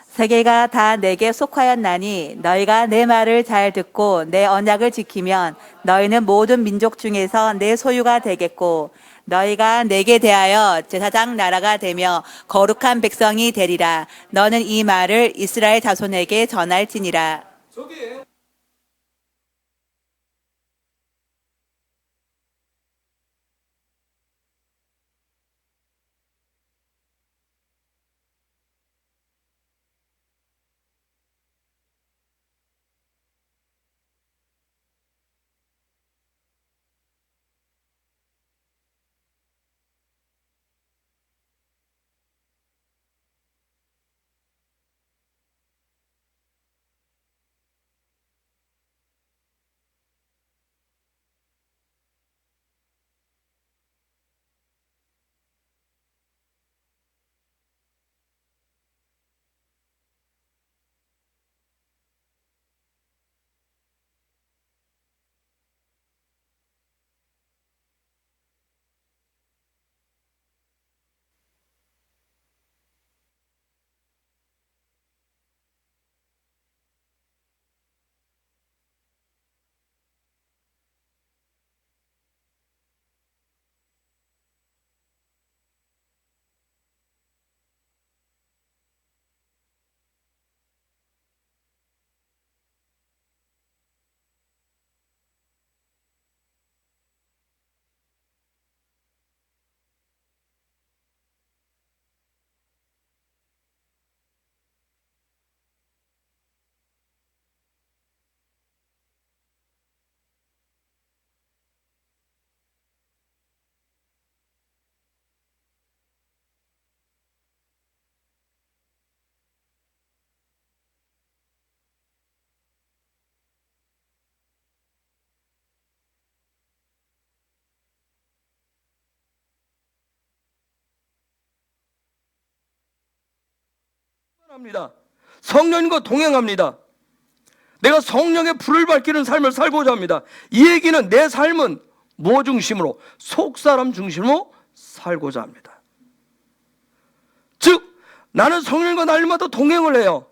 세계가 다 내게 속하였나니 너희가 내 말을 잘 듣고 내 언약을 지키면 너희는 모든 민족 중에서 내 소유가 되겠고 너희가 내게 대하여 제사장 나라가 되며 거룩한 백성이 되리라. 너는 이 말을 이스라엘 자손에게 전할지니라. 저기 합니다. 성령과 동행합니다. 내가 성령의 불을 밝히는 삶을 살고자 합니다. 이 얘기는 내 삶은 뭐 중심으로? 속사람 중심으로 살고자 합니다. 즉 나는 성령과 날마다 동행을 해요.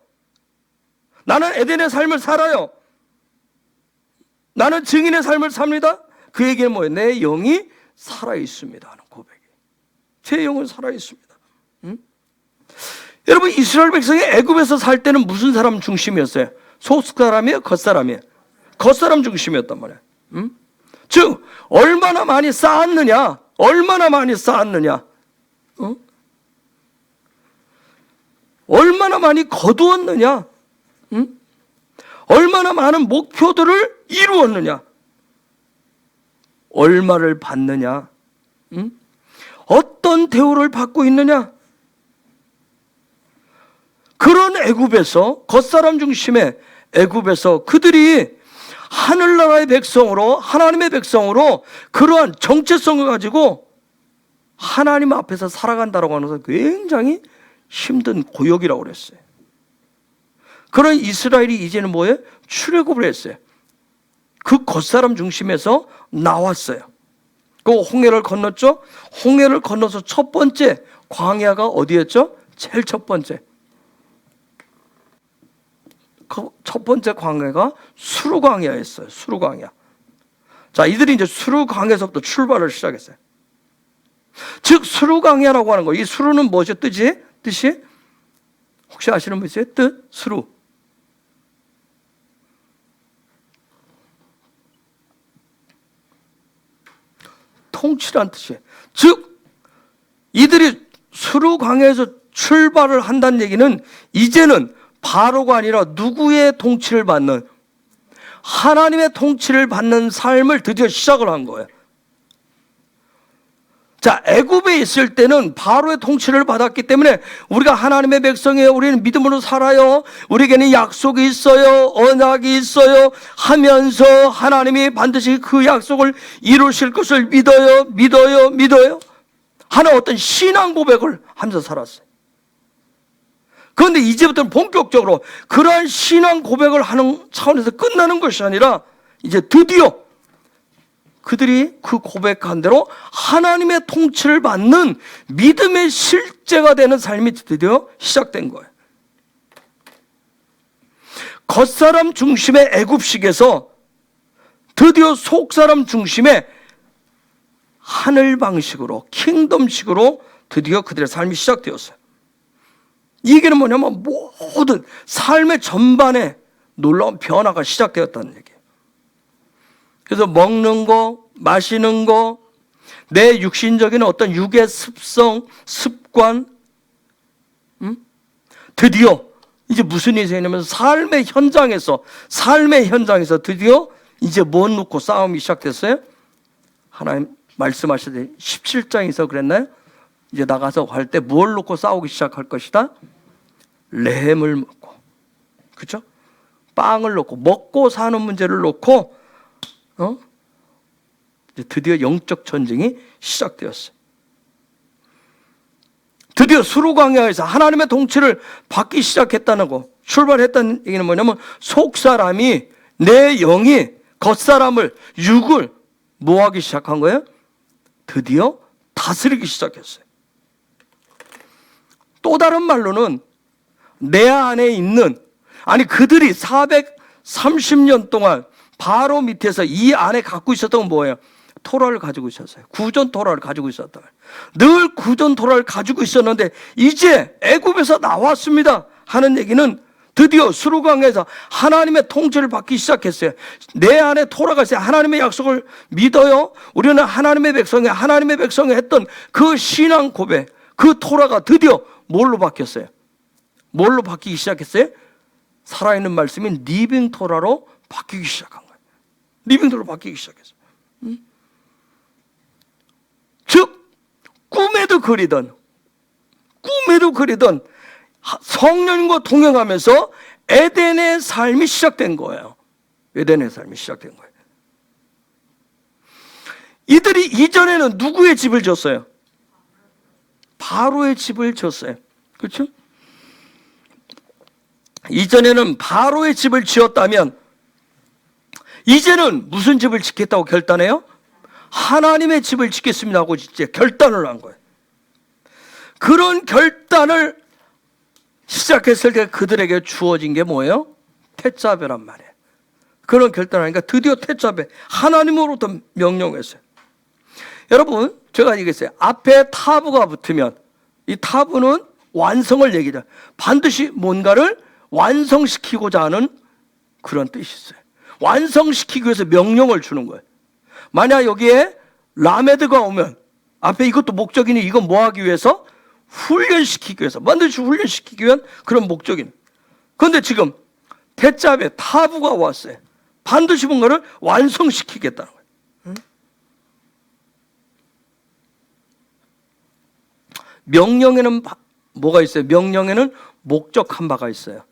나는 에덴의 삶을 살아요. 나는 증인의 삶을 삽니다. 그 얘기는 뭐예요? 내 영이 살아있습니다 하는 고백이. 제 영은 살아있습니다. 여러분, 이스라엘 백성이 애굽에서 살 때는 무슨 사람 중심이었어요? 속사람이에요? 겉사람이에요? 겉사람 중심이었단 말이에요. 즉 얼마나 많이 쌓았느냐, 얼마나 많이 쌓았느냐, 얼마나 많이 거두었느냐, 얼마나 많은 목표들을 이루었느냐, 얼마를 받느냐, 어떤 대우를 받고 있느냐. 그런 애굽에서, 겉사람 중심의 애굽에서 그들이 하늘나라의 백성으로, 하나님의 백성으로 그러한 정체성을 가지고 하나님 앞에서 살아간다고 하는 것은 굉장히 힘든 고역이라고 그랬어요. 그런 이스라엘이 이제는 뭐예요? 출애굽을 했어요. 그 겉사람 중심에서 나왔어요. 그 홍해를 건넜죠. 홍해를 건너서 첫 번째 광야가 어디였죠? 제일 첫 번째. 그 첫 번째 광야가 수르광야였어요. 수르광야. 자, 이들이 이제 수르광야에서부터 출발을 시작했어요. 즉 수르광야라고 하는 거, 이 수르는 뭐죠? 뜻이? 혹시 아시는 분 있어요? 뜻? 수르. 통치란 뜻이에요. 즉 이들이 수르광야에서 출발을 한다는 얘기는 이제는 바로가 아니라 누구의 통치를 받는, 하나님의 통치를 받는 삶을 드디어 시작을 한 거예요. 자, 애굽에 있을 때는 바로의 통치를 받았기 때문에 우리가 하나님의 백성이에요, 우리는 믿음으로 살아요, 우리에게는 약속이 있어요, 언약이 있어요 하면서 하나님이 반드시 그 약속을 이루실 것을 믿어요 하는 어떤 신앙 고백을 하면서 살았어요. 그런데 이제부터는 본격적으로 그러한 신앙 고백을 하는 차원에서 끝나는 것이 아니라 이제 드디어 그들이 그 고백한 대로 하나님의 통치를 받는 믿음의 실제가 되는 삶이 드디어 시작된 거예요. 겉사람 중심의 애굽식에서 드디어 속사람 중심의 하늘 방식으로, 킹덤식으로 드디어 그들의 삶이 시작되었어요. 이 얘기는 뭐냐면 모든 삶의 전반에 놀라운 변화가 시작되었다는 얘기예요. 그래서 먹는 거, 마시는 거, 내 육신적인 어떤 육의 습성, 습관, 드디어 이제 무슨 일이 생기냐면 삶의 현장에서 드디어 이제 못 놓고 싸움이 시작됐어요. 하나님 말씀하시되 17장에서 그랬나요? 이제 나가서 갈 때 뭘 놓고 싸우기 시작할 것이다? 램을 먹고, 그렇죠? 빵을 놓고, 먹고 사는 문제를 놓고 이제 드디어 영적 전쟁이 시작되었어요. 드디어 수르광야에서 하나님의 통치를 받기 시작했다는 거, 출발했다는 얘기는 뭐냐면 속사람이, 내 영이 겉사람을, 육을 뭐 하기 시작한 거예요? 드디어 다스리기 시작했어요. 또 다른 말로는 내 안에 있는, 아니 그들이 430년 동안 바로 밑에서 이 안에 갖고 있었던 건 뭐예요? 토라를 가지고 있었어요. 구전 토라를 가지고 있었다. 늘 구전 토라를 가지고 있었는데 이제 애굽에서 나왔습니다 하는 얘기는 드디어 수르광야에서 하나님의 통치를 받기 시작했어요. 내 안에 토라가 있어요. 하나님의 약속을 믿어요. 우리는 하나님의 백성이 했던 그 신앙 고백, 그 토라가 드디어 뭘로 바뀌었어요? 뭘로 바뀌기 시작했어요? 살아있는 말씀인 리빙 토라로 바뀌기 시작한 거예요. 리빙 토라로 바뀌기 시작했어요. 즉 꿈에도 그리던 성령과 동행하면서 에덴의 삶이 시작된 거예요. 에덴의 삶이 시작된 거예요. 이들이 이전에는 누구의 집을 졌어요? 바로의 집을 졌어요. 그렇죠? 이전에는 바로의 집을 지었다면 이제는 무슨 집을 짓겠다고 결단해요? 하나님의 집을 짓겠습니다 하고 이제 결단을 한 거예요. 그런 결단을 시작했을 때 그들에게 주어진 게 뭐예요? 택자배란 말이에요. 그런 결단을 하니까 드디어 택자배, 하나님으로부터 명령했어요. 여러분, 제가 얘기했어요. 앞에 타부가 붙으면 이 타부는 완성을 얘기해요. 반드시 뭔가를 완성시키고자 하는 그런 뜻이 있어요. 완성시키기 위해서 명령을 주는 거예요. 만약 여기에 라메드가 오면 앞에 이것도 목적이니 이건 뭐 하기 위해서? 훈련시키기 위해서, 반드시 훈련시키기 위한 그런 목적이니. 그런데 지금 대자배 타부가 왔어요. 반드시 뭔가를 완성시키겠다는 거예요. 명령에는 뭐가 있어요? 명령에는 목적한 바가 있어요.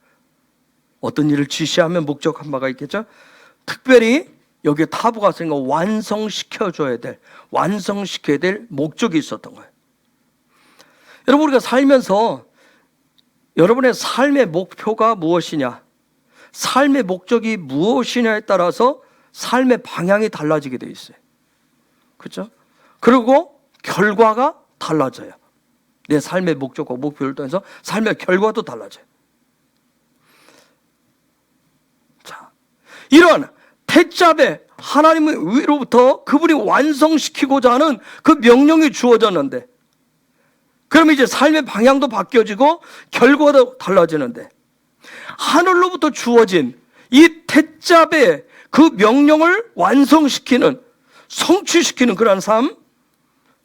어떤 일을 지시하면 목적한 바가 있겠죠? 특별히 여기에 타부가 있으니까 완성시켜야 될 목적이 있었던 거예요. 여러분, 우리가 살면서 여러분의 삶의 목표가 무엇이냐, 삶의 목적이 무엇이냐에 따라서 삶의 방향이 달라지게 되어 있어요. 그렇죠? 그리고 결과가 달라져요. 내 삶의 목적과 목표를 통해서 삶의 결과도 달라져요. 자, 이런 택자배, 하나님의 위로부터 그분이 완성시키고자 하는 그 명령이 주어졌는데, 그럼 이제 삶의 방향도 바뀌어지고 결과도 달라지는데, 하늘로부터 주어진 이 택자배, 그 명령을 완성시키는, 성취시키는 그런 삶,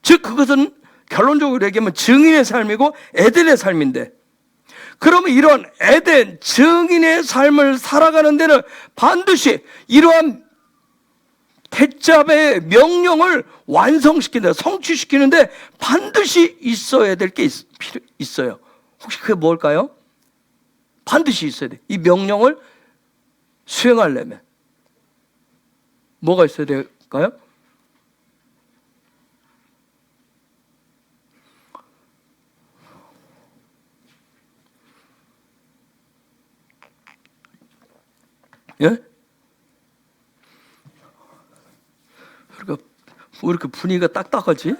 즉 그것은 결론적으로 얘기하면 증인의 삶이고 에덴의 삶인데, 그러면 이런 에덴 증인의 삶을 살아가는 데는 반드시 이러한 택자배의 명령을 완성시키는데, 성취시키는데 반드시 있어야 될 게 있어요. 혹시 그게 뭘까요? 반드시 있어야 돼. 이 명령을 수행하려면 뭐가 있어야 될까요? 예? 그러니까 왜 이렇게 분위기가 딱딱하지?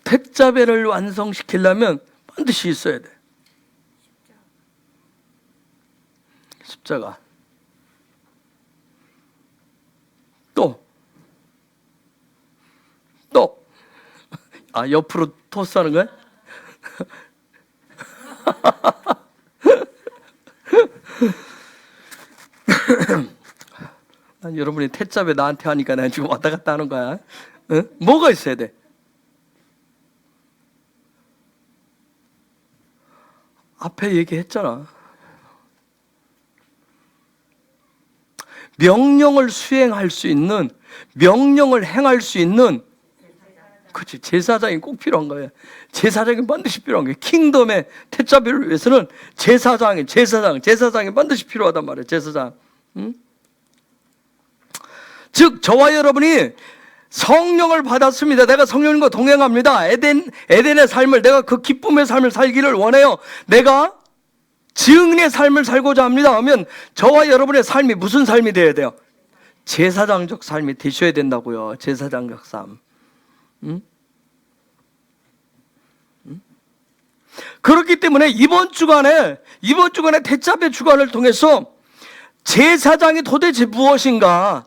택자배를 완성시키려면 반드시 있어야 돼. 숫자가. 또. 옆으로 토스하는 거야? 여러분이 태자배 나한테 하니까 내가 지금 왔다 갔다 하는 거야. 응? 뭐가 있어야 돼? 앞에 얘기했잖아. 명령을 수행할 수 있는, 명령을 행할 수 있는, 그렇지, 제사장이 꼭 필요한 거예요. 제사장이 반드시 필요한 거예요. 킹덤의 태자배를 위해서는 제사장이 반드시 필요하단 말이에요. 제사장. 응? 즉 저와 여러분이 성령을 받았습니다. 내가 성령님과 동행합니다. 에덴의 삶을, 내가 그 기쁨의 삶을 살기를 원해요. 내가 증인의 삶을 살고자 합니다 하면 저와 여러분의 삶이 무슨 삶이 되어야 돼요? 제사장적 삶이 되셔야 된다고요. 제사장적 삶. 응? 응? 그렇기 때문에 이번 주간에 태자배 주간을 통해서 제사장이 도대체 무엇인가?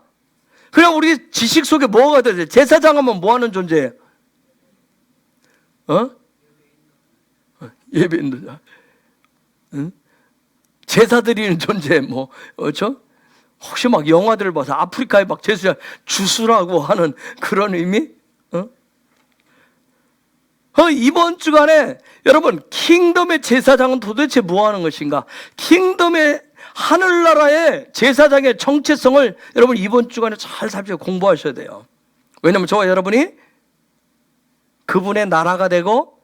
그냥 우리 지식 속에 뭐가 되죠? 제사장 하면 뭐 하는 존재예요? 예배 인도자. 응? 제사 드리는 존재, 그렇죠? 혹시 막 영화들을 봐서 아프리카에 막 제사 주수라고 하는 그런 의미? 이번 주간에 여러분, 킹덤의 제사장은 도대체 뭐 하는 것인가? 킹덤의 하늘나라의 제사장의 정체성을 여러분 이번 주간에 잘 살펴 공부하셔야 돼요. 왜냐하면 저와 여러분이 그분의 나라가 되고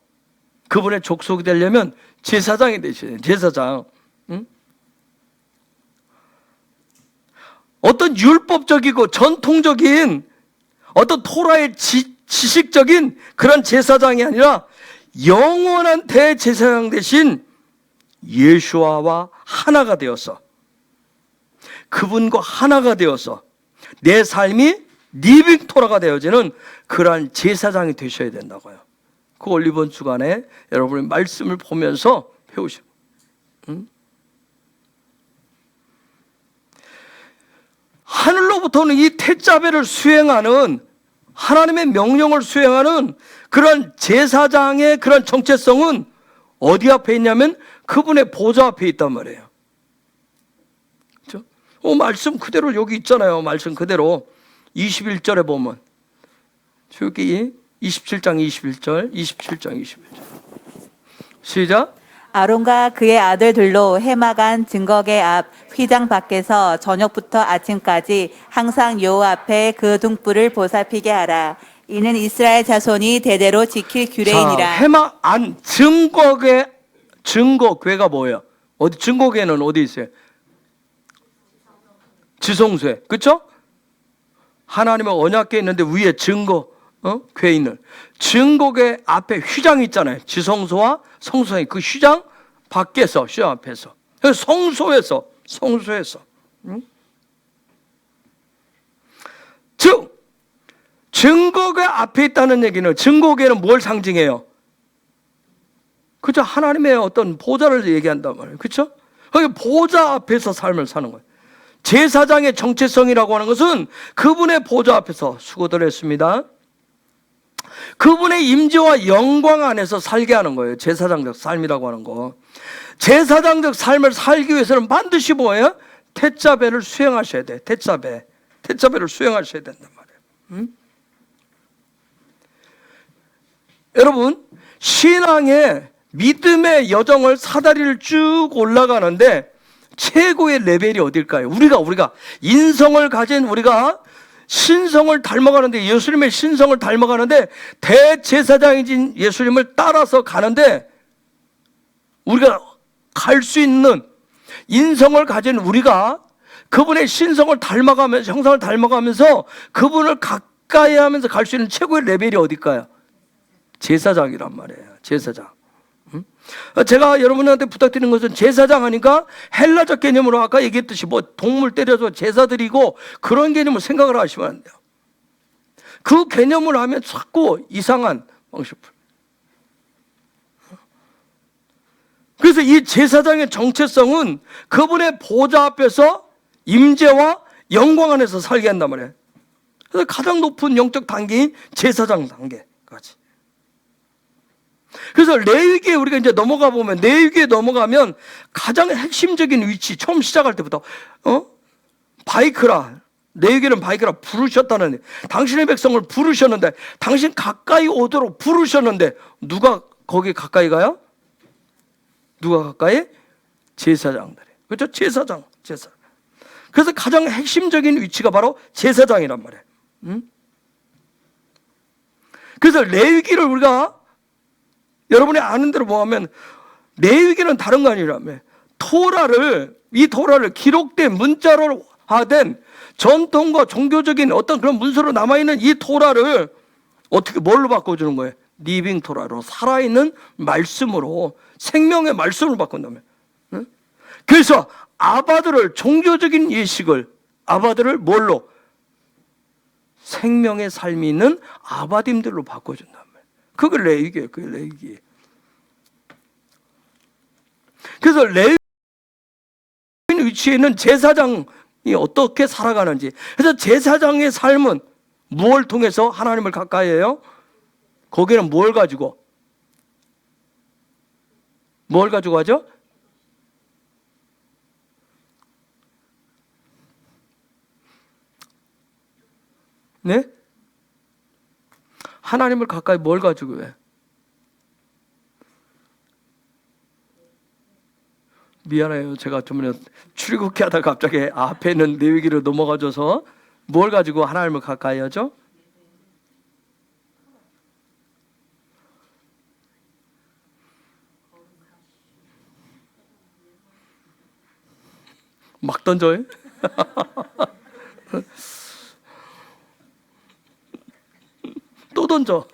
그분의 족속이 되려면 제사장이 되셔야 돼요. 제사장. 응? 어떤 율법적이고 전통적인 어떤 토라의 지식적인 그런 제사장이 아니라 영원한 대제사장 대신 예수와와 하나가 되어서, 그분과 하나가 되어서 내 삶이 리빙 토라가 되어지는 그러한 제사장이 되셔야 된다고요. 그걸 이번 주간에 여러분의 말씀을 보면서 배우시고, 하늘로부터는 이 태자배를 수행하는, 하나님의 명령을 수행하는 그런 제사장의 그런 정체성은 어디 앞에 있냐면 그분의 보좌 앞에 있단 말이에요. 그렇죠? 말씀 그대로 여기 있잖아요. 말씀 그대로 21절에 보면, 여기 27장 21절 시작. 아론과 그의 아들들로 해마간 증거계 앞 휘장 밖에서 저녁부터 아침까지 항상 여호와 앞에 그 등불을 보살피게 하라. 이는 이스라엘 자손이 대대로 지킬 규례이니라. 자, 해마 안 증거궤가 뭐예요? 어디 증거궤는 어디 있어요? 지성소에, 그렇죠? 하나님의 언약궤 있는데 위에 궤 있는 증거궤 앞에 휘장이 있잖아요. 지성소와 성소에 그 휘장 밖에서, 휘장 앞에서, 성소에서. 응? 즉 증거궤 앞에 있다는 얘기는, 증거궤는 뭘 상징해요? 그죠? 하나님의 어떤 보좌를 얘기한단 말이에요. 그렇죠? 보좌 앞에서 삶을 사는 거예요. 제사장의 정체성이라고 하는 것은 그분의 보좌 앞에서, 수고들 했습니다, 그분의 임재와 영광 안에서 살게 하는 거예요. 제사장적 삶이라고 하는 거. 제사장적 삶을 살기 위해서는 반드시 뭐예요? 태자배를 수행하셔야 돼. 태자배를 수행하셔야 된단 말이에요. 여러분, 신앙의 믿음의 여정을 사다리를 쭉 올라가는데 최고의 레벨이 어딜까요? 우리가 인성을 가진, 우리가 신성을 닮아가는데, 예수님의 신성을 닮아가는데 대제사장이신 예수님을 따라서 가는데, 우리가 갈 수 있는 인성을 가진 우리가 그분의 신성을 닮아가면서, 형상을 닮아가면서 그분을 가까이 하면서 갈 수 있는 최고의 레벨이 어딜까요? 제사장이란 말이에요. 제사장. 제가 여러분한테 부탁드리는 것은, 제사장 하니까 헬라적 개념으로 아까 얘기했듯이 동물 때려서 제사 드리고 그런 개념을 생각을 하시면 안 돼요. 그 개념을 하면 자꾸 이상한 방식을. 그래서 이 제사장의 정체성은 그분의 보좌 앞에서 임재와 영광 안에서 살게 한단 말이에요. 그래서 가장 높은 영적 단계인 제사장 단계까지. 그래서 레위기에 우리가 이제 넘어가 보면, 레위기에 넘어가면 가장 핵심적인 위치, 처음 시작할 때부터 바이크라, 레위기는 바이크라 부르셨다는, 당신의 백성을 부르셨는데, 당신 가까이 오도록 부르셨는데 누가 거기 가까이 가요? 누가 가까이? 제사장들이. 그렇죠? 제사장. 그래서 가장 핵심적인 위치가 바로 제사장이란 말이에요. 그래서 레위기를 우리가 여러분이 아는 대로 뭐하면, 레위기는 다른 거 아니라며, 이 토라를 기록된 문자로 하된 전통과 종교적인 어떤 그런 문서로 남아있는 이 토라를 어떻게 뭘로 바꿔주는 거예요? 리빙 토라로, 살아있는 말씀으로, 생명의 말씀을 바꾼다며. 그래서 아바들을, 종교적인 예식을, 아바들을 뭘로? 생명의 삶이 있는 아바딤들로 바꿔준단 말이에요. 그게 레위기예요. 그게 레위기. 그래서 레위기 위치에 있는 제사장이 어떻게 살아가는지. 그래서 제사장의 삶은 무엇을 통해서 하나님을 가까이 해요? 거기는 뭘 가지고 하죠? 네? 하나님을 가까이 뭘 가지고 해? 미안해요. 제가 좀 출애굽기 하다가 갑자기 앞에 있는 레위기로 넘어가줘서 뭘 가지고 하나님을 가까이 하죠? 막 던져요? 또 던져.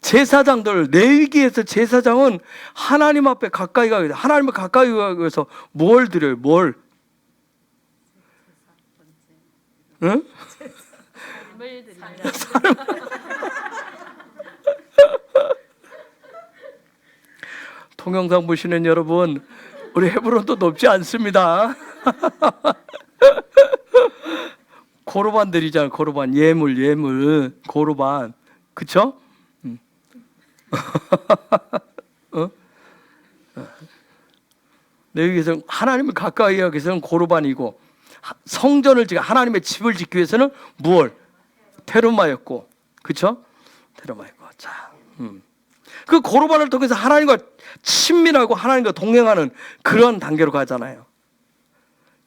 제사장들, 레위기에서 제사장은 하나님 앞에 가까이 가기 위해서, 하나님을 가까이 가기 위해서 뭘 드려요? 뭘? 응? 동영상 보시는 여러분, 우리 헤브론도 높지 않습니다. 고르반 드리잖아요. 고르반, 예물, 고르반, 그쵸? 레위기에서는 하나님을 가까이 하기 위해서는 고르반이고, 성전을 하나님의 집을 짓기 위해서는 무얼? 테르마였고, 그쵸? 테르마였고. 자, 그 고르반을 통해서 하나님과 친밀하고 하나님과 동행하는 그런 단계로 가잖아요.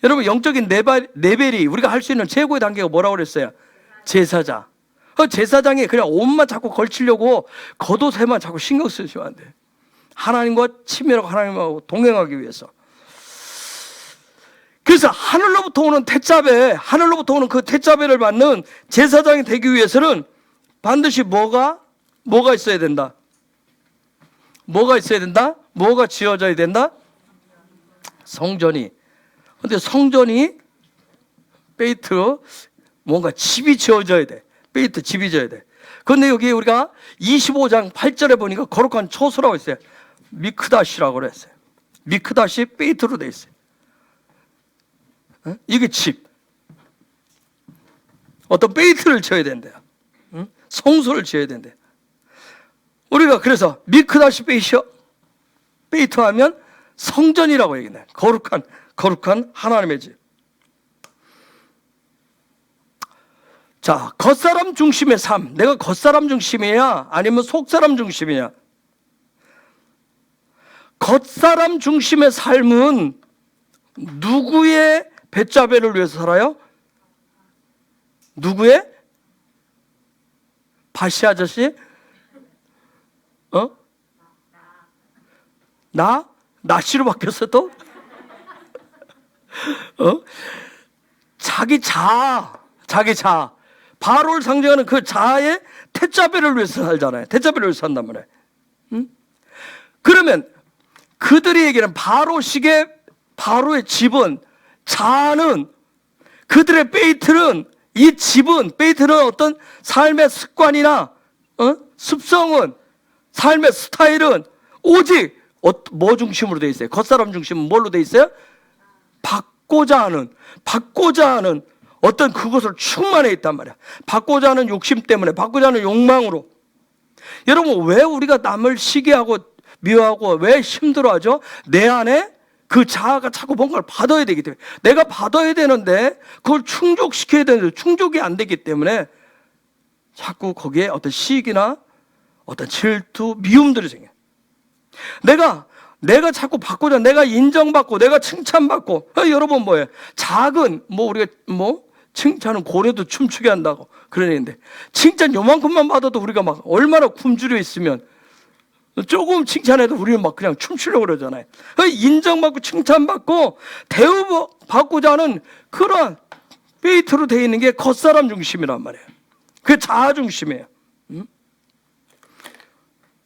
여러분, 영적인 레벨이 우리가 할 수 있는 최고의 단계가 뭐라고 그랬어요? 제사장. 그 제사장이 그냥 옷만 자꾸 걸치려고 겉옷에만 자꾸 신경 쓰시면 안 돼. 하나님과 친밀하고 하나님하고 동행하기 위해서. 그래서 하늘로부터 오는 그 택자배를 받는 제사장이 되기 위해서는 반드시 뭐가 있어야 된다? 뭐가 있어야 된다? 뭐가 지어져야 된다? 성전이. 근데 성전이 베이트 뭔가 집이 지어져야 돼. 베이트 집이 지어야 돼. 그런데 여기 우리가 25장 8절에 보니까 거룩한 초소라고 있어요. 미크다시라고 그랬어요. 미크다시 베이트로 돼 있어요. 이게 집. 어떤 베이트를 지어야 된대요. 성소를 지어야 된대요. 우리가 그래서 미크다시 베이트 하면 성전이라고 얘기해요. 거룩한 하나님의 집. 자, 겉사람 중심의 삶. 내가 겉사람 중심이야? 아니면 속사람 중심이야? 겉사람 중심의 삶은 누구의 배짜배를 위해서 살아요? 누구의? 바시 아저씨? 나씨로 바뀌었어 또? 자기 자. 바로를 상징하는 그 자아의 태자배를 위해서 살잖아요. 태자배를 위해서 산단 말이에요. 그러면 그들이 얘기하는 바로의 집은, 자아는, 그들의 베이트는, 베이트는 어떤 삶의 습관이나 습성은 삶의 스타일은 오직 뭐 중심으로 돼 있어요? 겉사람 중심은 뭘로 돼 있어요? 받고자 하는 어떤 그것을 충만해 있단 말이야. 받고자 하는 욕심 때문에, 받고자 하는 욕망으로. 여러분, 왜 우리가 남을 시기하고 미워하고 왜 힘들어하죠? 내 안에 그 자아가 자꾸 뭔가를 받아야 되기 때문에, 내가 받아야 되는데 그걸 충족시켜야 되는데 충족이 안 되기 때문에 자꾸 거기에 어떤 시기나 어떤 질투, 미움들이 생겨요. 내가 자꾸 받고자, 내가 인정받고, 내가 칭찬받고. 여러분 뭐예요? 작은, 우리가 칭찬은 고래도 춤추게 한다고 그런 얘기인데, 칭찬 요만큼만 받아도 우리가 막 얼마나 굶주려 있으면 조금 칭찬해도 우리는 막 그냥 춤추려고 그러잖아요. 인정받고 칭찬받고 대우받고자 하는 그런 페이트로 되어 있는 게 겉사람 중심이란 말이에요. 그게 자아 중심이에요.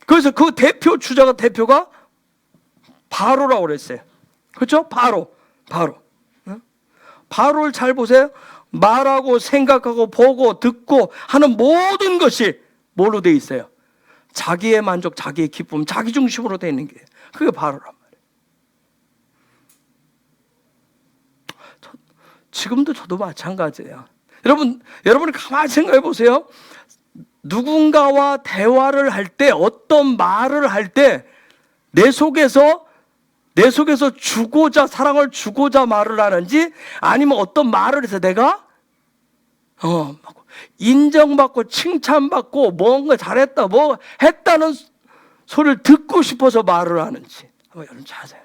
그래서 그 대표가 바로라고 그랬어요. 그렇죠? 바로. 바로를 잘 보세요. 말하고 생각하고 보고 듣고 하는 모든 것이 뭘로 되어 있어요? 자기의 만족, 자기의 기쁨, 자기 중심으로 되어 있는 게 그게 바로란 말이에요. 지금도 저도 마찬가지예요. 여러분이 가만히 생각해 보세요. 누군가와 대화를 할 때, 어떤 말을 할 때 내 속에서 사랑을 주고자 말을 하는지, 아니면 어떤 말을 해서 내가 인정받고 칭찬받고 뭔가 잘했다, 뭐 했다는 소리를 듣고 싶어서 말을 하는지 한번 여러분 찾아요.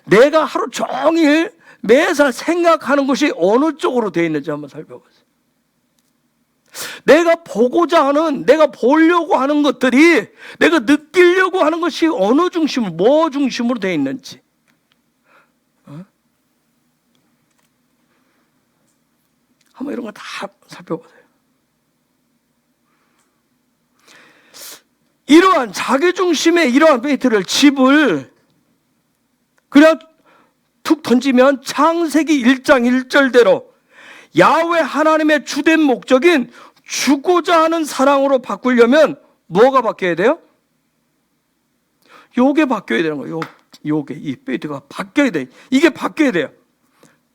내가 하루 종일 매사 생각하는 것이 어느 쪽으로 되어 있는지 한번 살펴보세요. 내가 보고자 하는, 내가 보려고 하는 것들이, 내가 느끼려고 하는 것이 어느 중심으로, 뭐 중심으로 되어 있는지. 한번 이런 거 다 살펴보세요. 이러한 자기중심의 이러한 페이트를, 집을 그냥 툭 던지면 창세기 1장 1절대로 야훼 하나님의 주된 목적인 주고자 하는 사랑으로 바꾸려면 뭐가 바뀌어야 돼요? 요게 바뀌어야 되는 거예요. 요게, 이 페이트가 바뀌어야 돼. 이게 바뀌어야 돼요.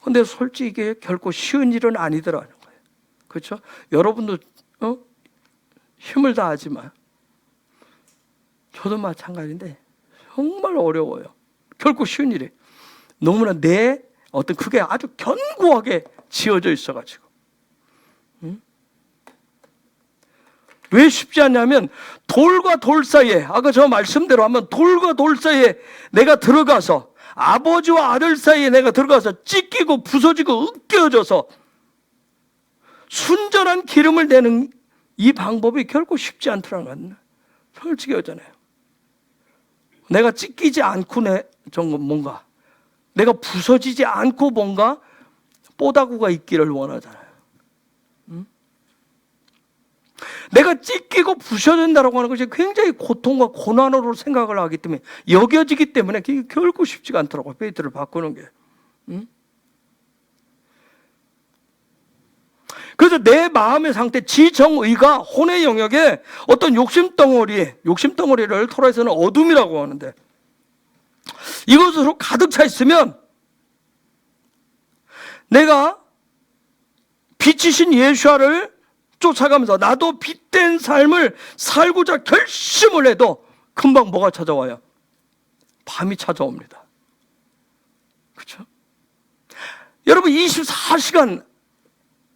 근데 솔직히 이게 결코 쉬운 일은 아니더라는 거예요. 그렇죠? 여러분도 힘을 다하지만 저도 마찬가지인데 정말 어려워요. 결코 쉬운 일이. 너무나 내 어떤 그게 아주 견고하게 지어져 있어가지고. 왜 쉽지 않냐면 돌과 돌 사이에, 아까 저 말씀대로 하면 돌과 돌 사이에 내가 들어가서, 아버지와 아들 사이에 내가 들어가서 찢기고 부서지고 으깨어져서 순전한 기름을 내는 이 방법이 결코 쉽지 않더라는 건 솔직히 여잖아요. 내가 찢기지 않고 뭔가 내가 부서지지 않고 뭔가 뽀다구가 있기를 원하잖아요. 내가 찢기고 부셔진다라고 하는 것이 굉장히 고통과 고난으로 생각을 하기 때문에, 여겨지기 때문에 그게 결코 쉽지가 않더라고요. 페이트를 바꾸는 게. 그래서 내 마음의 상태, 지정의가 혼의 영역에 어떤 욕심덩어리를 토라에서는 어둠이라고 하는데, 이것으로 가득 차 있으면 내가 빛이신 예수와를 쫓아가면서 나도 빛된 삶을 살고자 결심을 해도 금방 뭐가 찾아와요? 밤이 찾아옵니다. 그렇죠? 여러분 24시간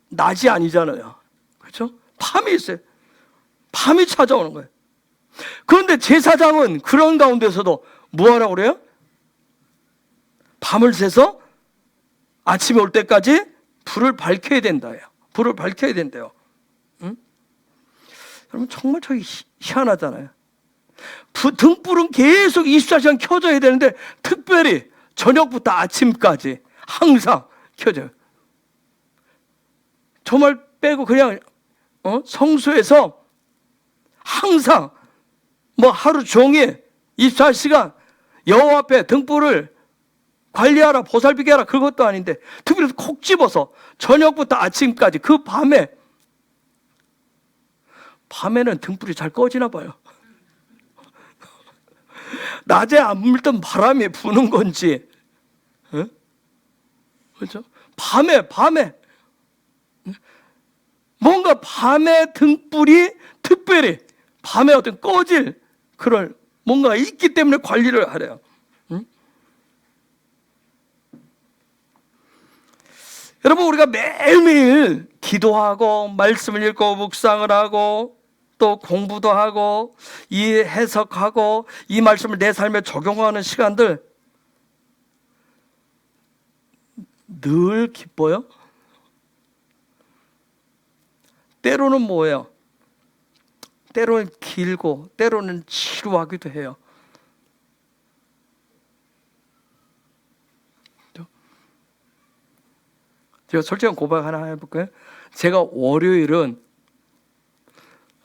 낮이 아니잖아요. 그렇죠? 밤이 있어요. 밤이 찾아오는 거예요. 그런데 제사장은 그런 가운데서도 뭐 하라고 그래요? 밤을 새서 아침이 올 때까지 불을 밝혀야 된다요. 불을 밝혀야 된대요. 여러분 정말 저기 희한하잖아요. 등불은 계속 24시간 켜져야 되는데 특별히 저녁부터 아침까지 항상 켜져요. 정말 빼고 그냥 성소에서 항상 하루 종일 24시간 여호와 앞에 등불을 관리하라, 보살피게 하라, 그것도 아닌데 특별히 콕 집어서 저녁부터 아침까지 그 밤에 밤에는 등불이 잘 꺼지나 봐요. 낮에 안 물던 바람이 부는 건지, 어? 그렇죠? 밤에 뭔가 밤에 등불이 특별히 밤에 어떤 꺼질 그런 뭔가 있기 때문에 관리를 하래요. 응? 여러분, 우리가 매일매일 기도하고 말씀을 읽고 묵상을 하고 또 공부도 하고 이 해석하고 이 말씀을 내 삶에 적용하는 시간들 늘 기뻐요? 때로는 뭐예요? 때로는 길고 때로는 지루하기도 해요. 제가 솔직한 고백 하나 해볼까요? 제가 월요일은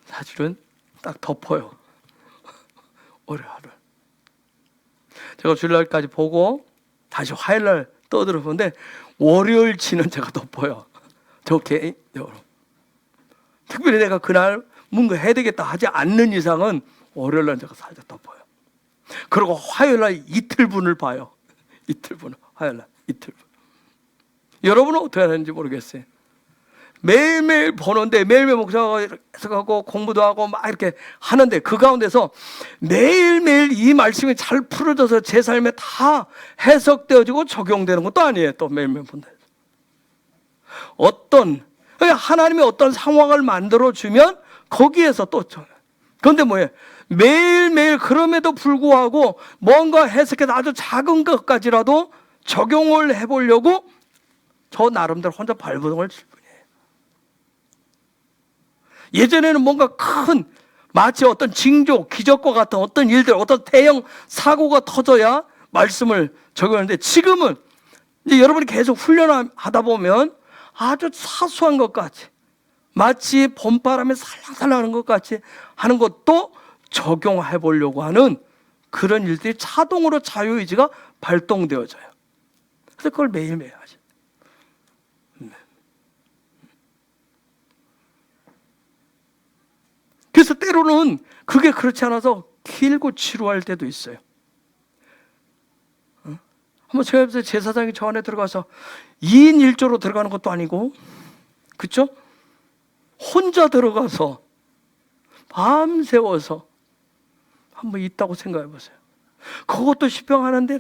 사실은 딱 덮어요. 월요일 하루. 제가 주일날까지 보고 다시 화요일날 떠들어보는데 월요일치는 제가 덮어요. 저 개인적으로. 특별히 내가 그날 뭔가 해야 되겠다 하지 않는 이상은 월요일날 제가 살짝 덮어요. 그리고 화요일날 이틀분을 봐요. 이틀분, 화요일날 이틀분. 여러분은 어떻게 하는지 모르겠어요. 매일매일 보는데 매일매일 목사하고 공부도 하고 막 이렇게 하는데 그 가운데서 매일매일 이 말씀이 잘 풀어져서 제 삶에 다 해석되어지고 적용되는 것도 아니에요. 또 매일매일 본다. 하나님이 어떤 상황을 만들어주면 거기에서 또 그런데 뭐예요? 매일매일 그럼에도 불구하고 뭔가 해석해서 아주 작은 것까지라도 적용을 해보려고 저 나름대로 혼자 발버둥을 칠 뿐이에요. 예전에는 뭔가 큰 마치 어떤 징조, 기적과 같은 어떤 일들, 어떤 대형 사고가 터져야 말씀을 적용하는데 지금은 이제 여러분이 계속 훈련하다 보면 아주 사소한 것까지 마치 봄바람에 살랑살랑 하는 것 같이 하는 것도 적용해 보려고 하는 그런 일들이 자동으로 자유의지가 발동되어져요. 그래서 그걸 매일매일 하죠. 그래서 때로는 그게 그렇지 않아서 길고 지루할 때도 있어요. 한번 제가 제사장이 저 안에 들어가서 2인 1조로 들어가는 것도 아니고, 그렇죠? 혼자 들어가서 밤새워서 한번 있다고 생각해 보세요. 그것도 시병하는데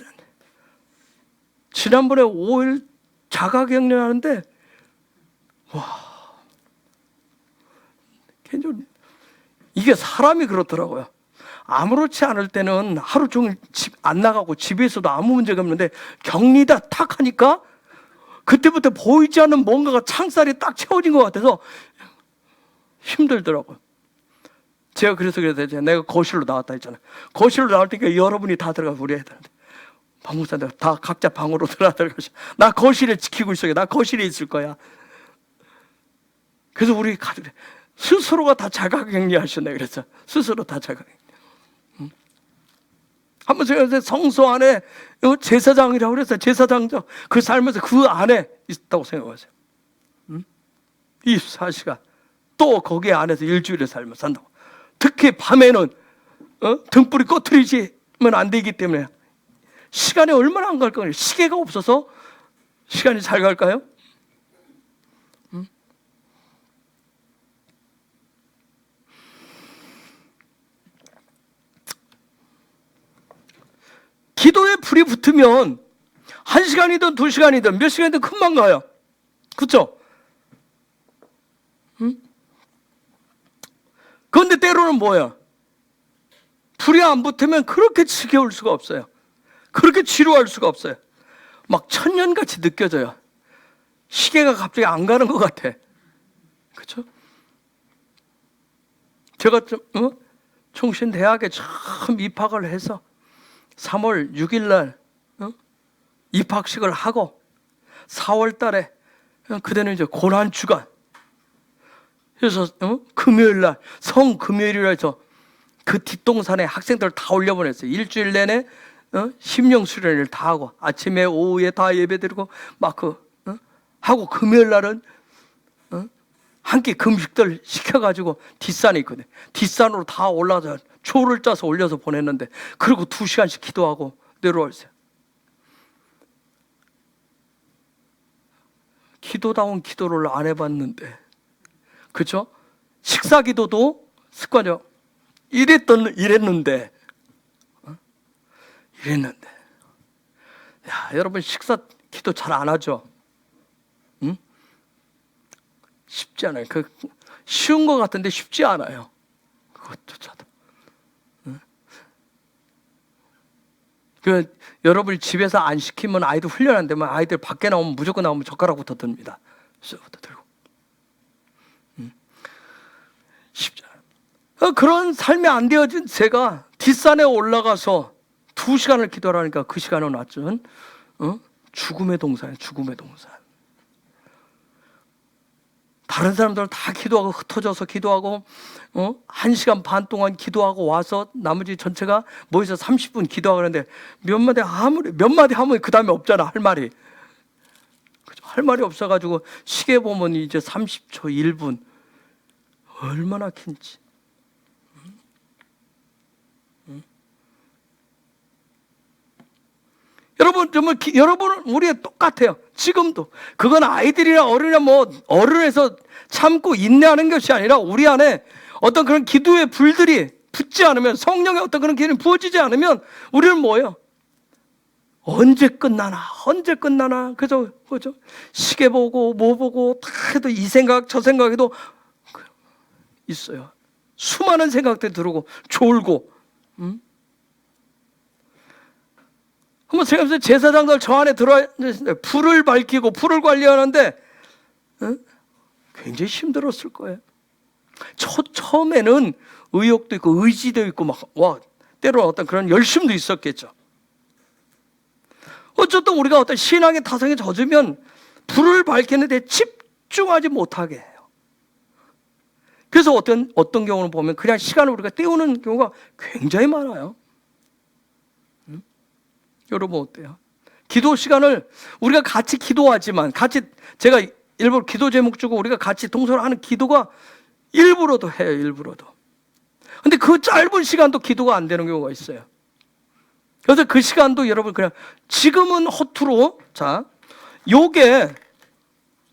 지난번에 5일 자가격리하는데 개인적으로 이게 사람이 그렇더라고요. 아무렇지 않을 때는 하루 종일 집 안 나가고 집에서도 아무 문제가 없는데 격리다 탁 하니까 그때부터 보이지 않는 뭔가가 창살이 딱 채워진 것 같아서 힘들더라고요. 제가 그래서 내가 거실로 나왔다 했잖아요. 거실로 나올 때니까 여러분이 다 들어가서 우리 애들한테 방목사들 다 각자 방으로 들어가셔. 나 거실에 지키고 있어요. 나 거실에 있을 거야. 그래서 우리 가족들 스스로가 다 자가격리하셨네. 그래서 스스로 다 자가격리. 한번 제가 성소 안에 제사장이라고 그랬어요. 제사장죠. 그 삶에서 그 안에 있다고 생각하세요. 24시간 또 거기 안에서 일주일의 삶을 산다고. 특히 밤에는 등불이 꺼트리지면 안 되기 때문에 시간이 얼마나 안 갈까요? 시계가 없어서 시간이 잘 갈까요? 기도에 불이 붙으면 1시간이든 2시간이든 몇 시간이든 금방 가요. 그렇죠? 그런데 때로는 뭐야? 불이 안 붙으면 그렇게 지겨울 수가 없어요. 그렇게 지루할 수가 없어요. 막 천년같이 느껴져요. 시계가 갑자기 안 가는 것 같아. 그렇죠? 제가 총신대학에 처음 입학을 해서 3월 6일 날 입학식을 하고 4월 달에 그때는 이제 고난주간 그래서 금요일 날 성금요일이라 해서 그 뒷동산에 학생들 다 올려보냈어요. 일주일 내내 심령 수련을 다 하고 아침에 오후에 다 예배드리고 막 하고 금요일 날은 한 끼 금식들 시켜가지고 뒷산에 있거든. 뒷산으로 다 올라가서 초를 짜서 올려서 보냈는데, 그리고 2시간씩 기도하고 내려왔어요. 기도다운 기도를 안 해봤는데, 그죠? 식사 기도도 습관이요. 이랬는데, 야, 여러분 식사 기도 잘 안 하죠? 응? 쉽지 않아요. 쉬운 것 같은데 쉽지 않아요. 그것조차도. 응? 여러분이 집에서 안 시키면 아이들 훈련 안 되면 아이들 밖에 나오면 무조건 나오면 젓가락부터 듭니다. 젓가락부터 들고. 쉽지 않아요. 그런 삶이 안 되어진 제가 뒷산에 올라가서 2시간을 기도하니까 그 시간은 완전 죽음의 동산이에요. 죽음의 동산. 다른 사람들 다 기도하고 흩어져서 기도하고 1시간 반 동안 기도하고 와서 나머지 전체가 모여서 30분 기도하는데 몇 마디 하면 그 다음에 없잖아. 할 말이. 할 말이 없어가지고 시계 보면 이제 30초 1분 얼마나 긴지. 여러분, 정말 여러분은 우리가 똑같아요. 지금도. 그건 아이들이나 어른이나 어른에서 참고 인내하는 것이 아니라 우리 안에 어떤 그런 기도의 불들이 붙지 않으면, 성령의 어떤 그런 기운이 부어지지 않으면 우리는 뭐예요? 언제 끝나나. 그죠? 시계 보고 뭐 보고 다 해도 이 생각 저 생각에도 있어요. 수많은 생각들이 들어오고 졸고. 한번 생각해보세요. 제사장들 저 안에 들어와 불을 밝히고 불을 관리하는데 굉장히 힘들었을 거예요. 처음에는 의욕도 있고 의지도 있고 때로는 어떤 그런 열심도 있었겠죠. 어쨌든 우리가 어떤 신앙의 타성에 젖으면 불을 밝히는데 집중하지 못하게 해요. 그래서 어떤 경우는 보면 그냥 시간을 우리가 때우는 경우가 굉장히 많아요. 여러분 어때요? 기도 시간을 우리가 같이 기도하지만 제가 일부러 기도 제목 주고 우리가 같이 동서하는 기도가 일부러도 해요. 일부러도. 근데 그 짧은 시간도 기도가 안 되는 경우가 있어요. 그래서 그 시간도 여러분 그냥 지금은 허투루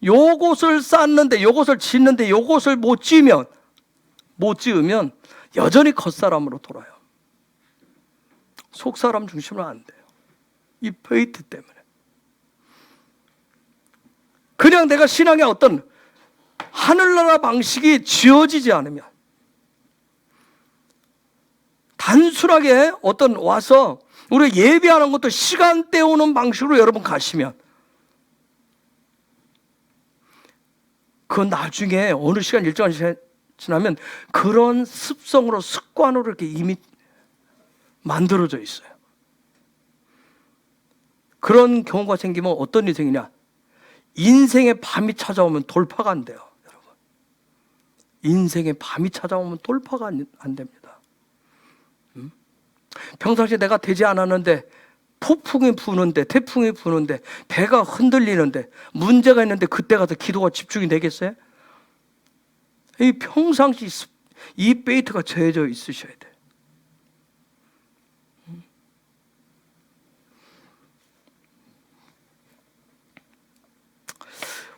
요것을 쌓는데 요것을 짓는데 요것을 못 지으면 여전히 겉사람으로 돌아요. 속사람 중심으로 안 돼요. 이 페이트 때문에. 그냥 내가 신앙의 어떤 하늘나라 방식이 지어지지 않으면, 단순하게 와서 우리가 예배하는 것도 시간 때우는 방식으로 여러분 가시면, 그건 나중에 어느 시간 일정한 시간 지나면 그런 습성으로 습관으로 이렇게 이미 만들어져 있어요. 그런 경우가 생기면 어떤 일이 생기냐? 인생의 밤이 찾아오면 돌파가 안 돼요, 여러분. 인생의 밤이 찾아오면 돌파가 안 됩니다. 평상시에 내가 되지 않았는데 태풍이 부는데 배가 흔들리는데 문제가 있는데 그때 가서 기도가 집중이 되겠어요? 이 평상시 이 페이트가 저해져 있으셔야 돼요.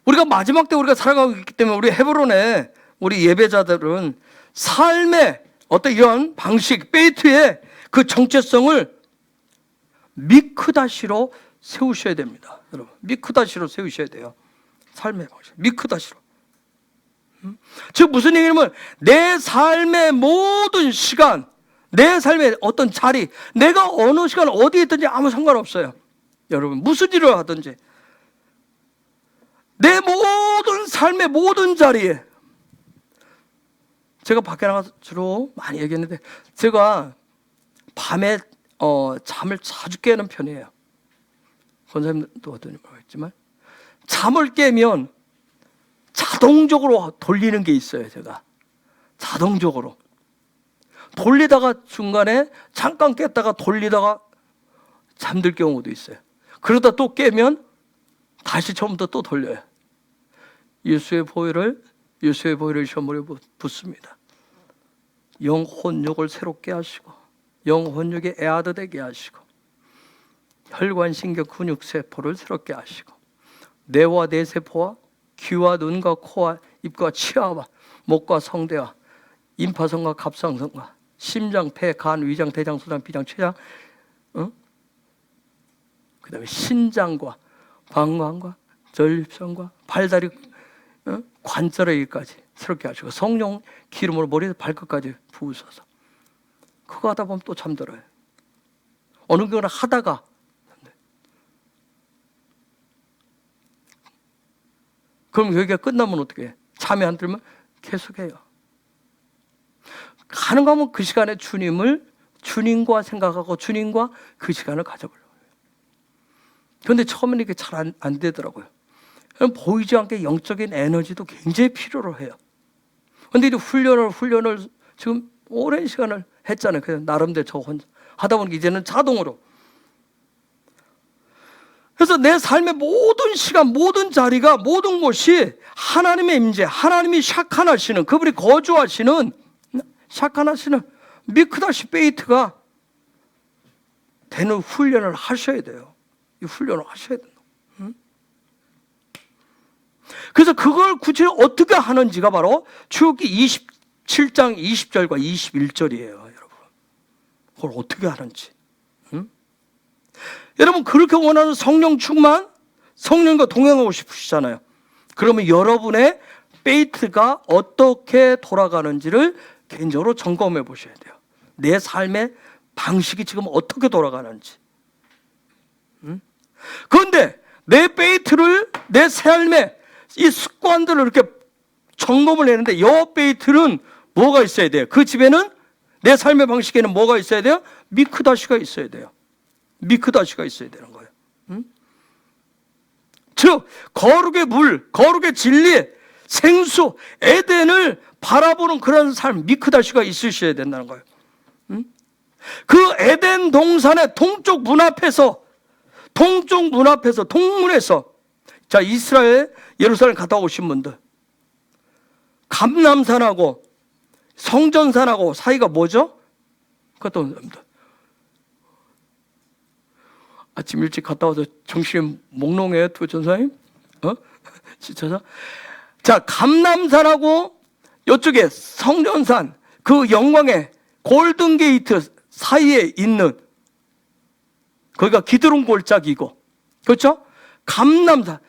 우리가 마지막 때 우리가 살아가고 있기 때문에 우리 헤브론의 우리 예배자들은 삶의 어떤 이런 방식, 페이트의 그 정체성을 미크다시로 세우셔야 됩니다. 여러분, 미크다시로 세우셔야 돼요. 삶의 방식, 미크다시로. 즉 무슨 얘기냐면 내 삶의 모든 시간, 내 삶의 어떤 자리, 내가 어느 시간 어디에 있든지 아무 상관없어요. 여러분, 무슨 일을 하든지 내 모든 삶의 모든 자리에, 제가 밖에 나가서 주로 많이 얘기했는데 제가 밤에 잠을 자주 깨는 편이에요. 권사님도 어떤 말했지만 잠을 깨면 자동적으로 돌리는 게 있어요. 제가 자동적으로 돌리다가 중간에 잠깐 깼다가 돌리다가 잠들 경우도 있어요. 그러다 또 깨면 다시 처음부터 또 돌려요. 예수의 보혈을 예수의 보혈을 시험물에 붓습니다. 영 혼육을 새롭게 하시고 영 혼육에 애아드 되게 하시고 혈관 신경 근육 세포를 새롭게 하시고 뇌와 뇌세포와 귀와 눈과 코와 입과 치아와 목과 성대와 임파선과 갑상선과 심장, 폐, 간, 위장, 대장, 소장, 비장, 췌장, 그 다음에 신장과 방광과 전립선과 발다리, 관절에까지 새롭게 하시고 성령 기름으로 머리에서 발끝까지 부으셔서 그거 하다 보면 또 잠들어요. 어느 경우는 하다가 그럼 여기가 끝나면 어떻게 해? 잠이 안 들면 계속해요. 가능하면 그 시간에 주님과 생각하고 주님과 그 시간을 가져보려고 해요. 그런데 처음에는 이게 잘 안 되더라고요. 보이지 않게 영적인 에너지도 굉장히 필요로 해요. 그런데 이제 훈련을 지금 오랜 시간을 했잖아요. 그냥 나름대로 저 혼자 하다 보니까 이제는 자동으로. 그래서 내 삶의 모든 시간, 모든 자리가, 모든 곳이 하나님의 임재, 하나님이 샤칸하시는, 그분이 거주하시는 샤칸하시는 미크다시 베이트가 되는 훈련을 하셔야 돼요. 이 훈련을 하셔야 돼요. 그래서 그걸 구체적으로 어떻게 하는지가 바로 출애굽기 27장 20절과 21절이에요, 여러분. 그걸 어떻게 하는지. 여러분, 그렇게 원하는 성령 충만, 성령과 동행하고 싶으시잖아요. 그러면 여러분의 페이트가 어떻게 돌아가는지를 개인적으로 점검해 보셔야 돼요. 내 삶의 방식이 지금 어떻게 돌아가는지. 그런데 내 페이트를, 내 삶의 이 습관들을 이렇게 점검을 했는데, 여 페이트는 뭐가 있어야 돼요? 그 집에는, 내 삶의 방식에는 뭐가 있어야 돼요? 미크다시가 있어야 돼요. 미크다시가 있어야 되는 거예요. 즉 거룩의 물, 거룩의 진리, 생수, 에덴을 바라보는 그런 삶, 미크다시가 있으셔야 된다는 거예요. 그 에덴 동산의 동쪽 문 앞에서, 동문에서, 자, 이스라엘 예루살렘 갔다 오신 분들, 감람산하고 성전산하고 사이가 뭐죠? 갔다 온 사람들. 아침 일찍 갔다 와서 정신이 몽롱해요, 두 전사님? 진짜서? 자, 감람산하고 이쪽에 성전산, 그 영광의 골든게이트 사이에 있는, 거기가 기드론 골짜기고, 그렇죠? 감람산.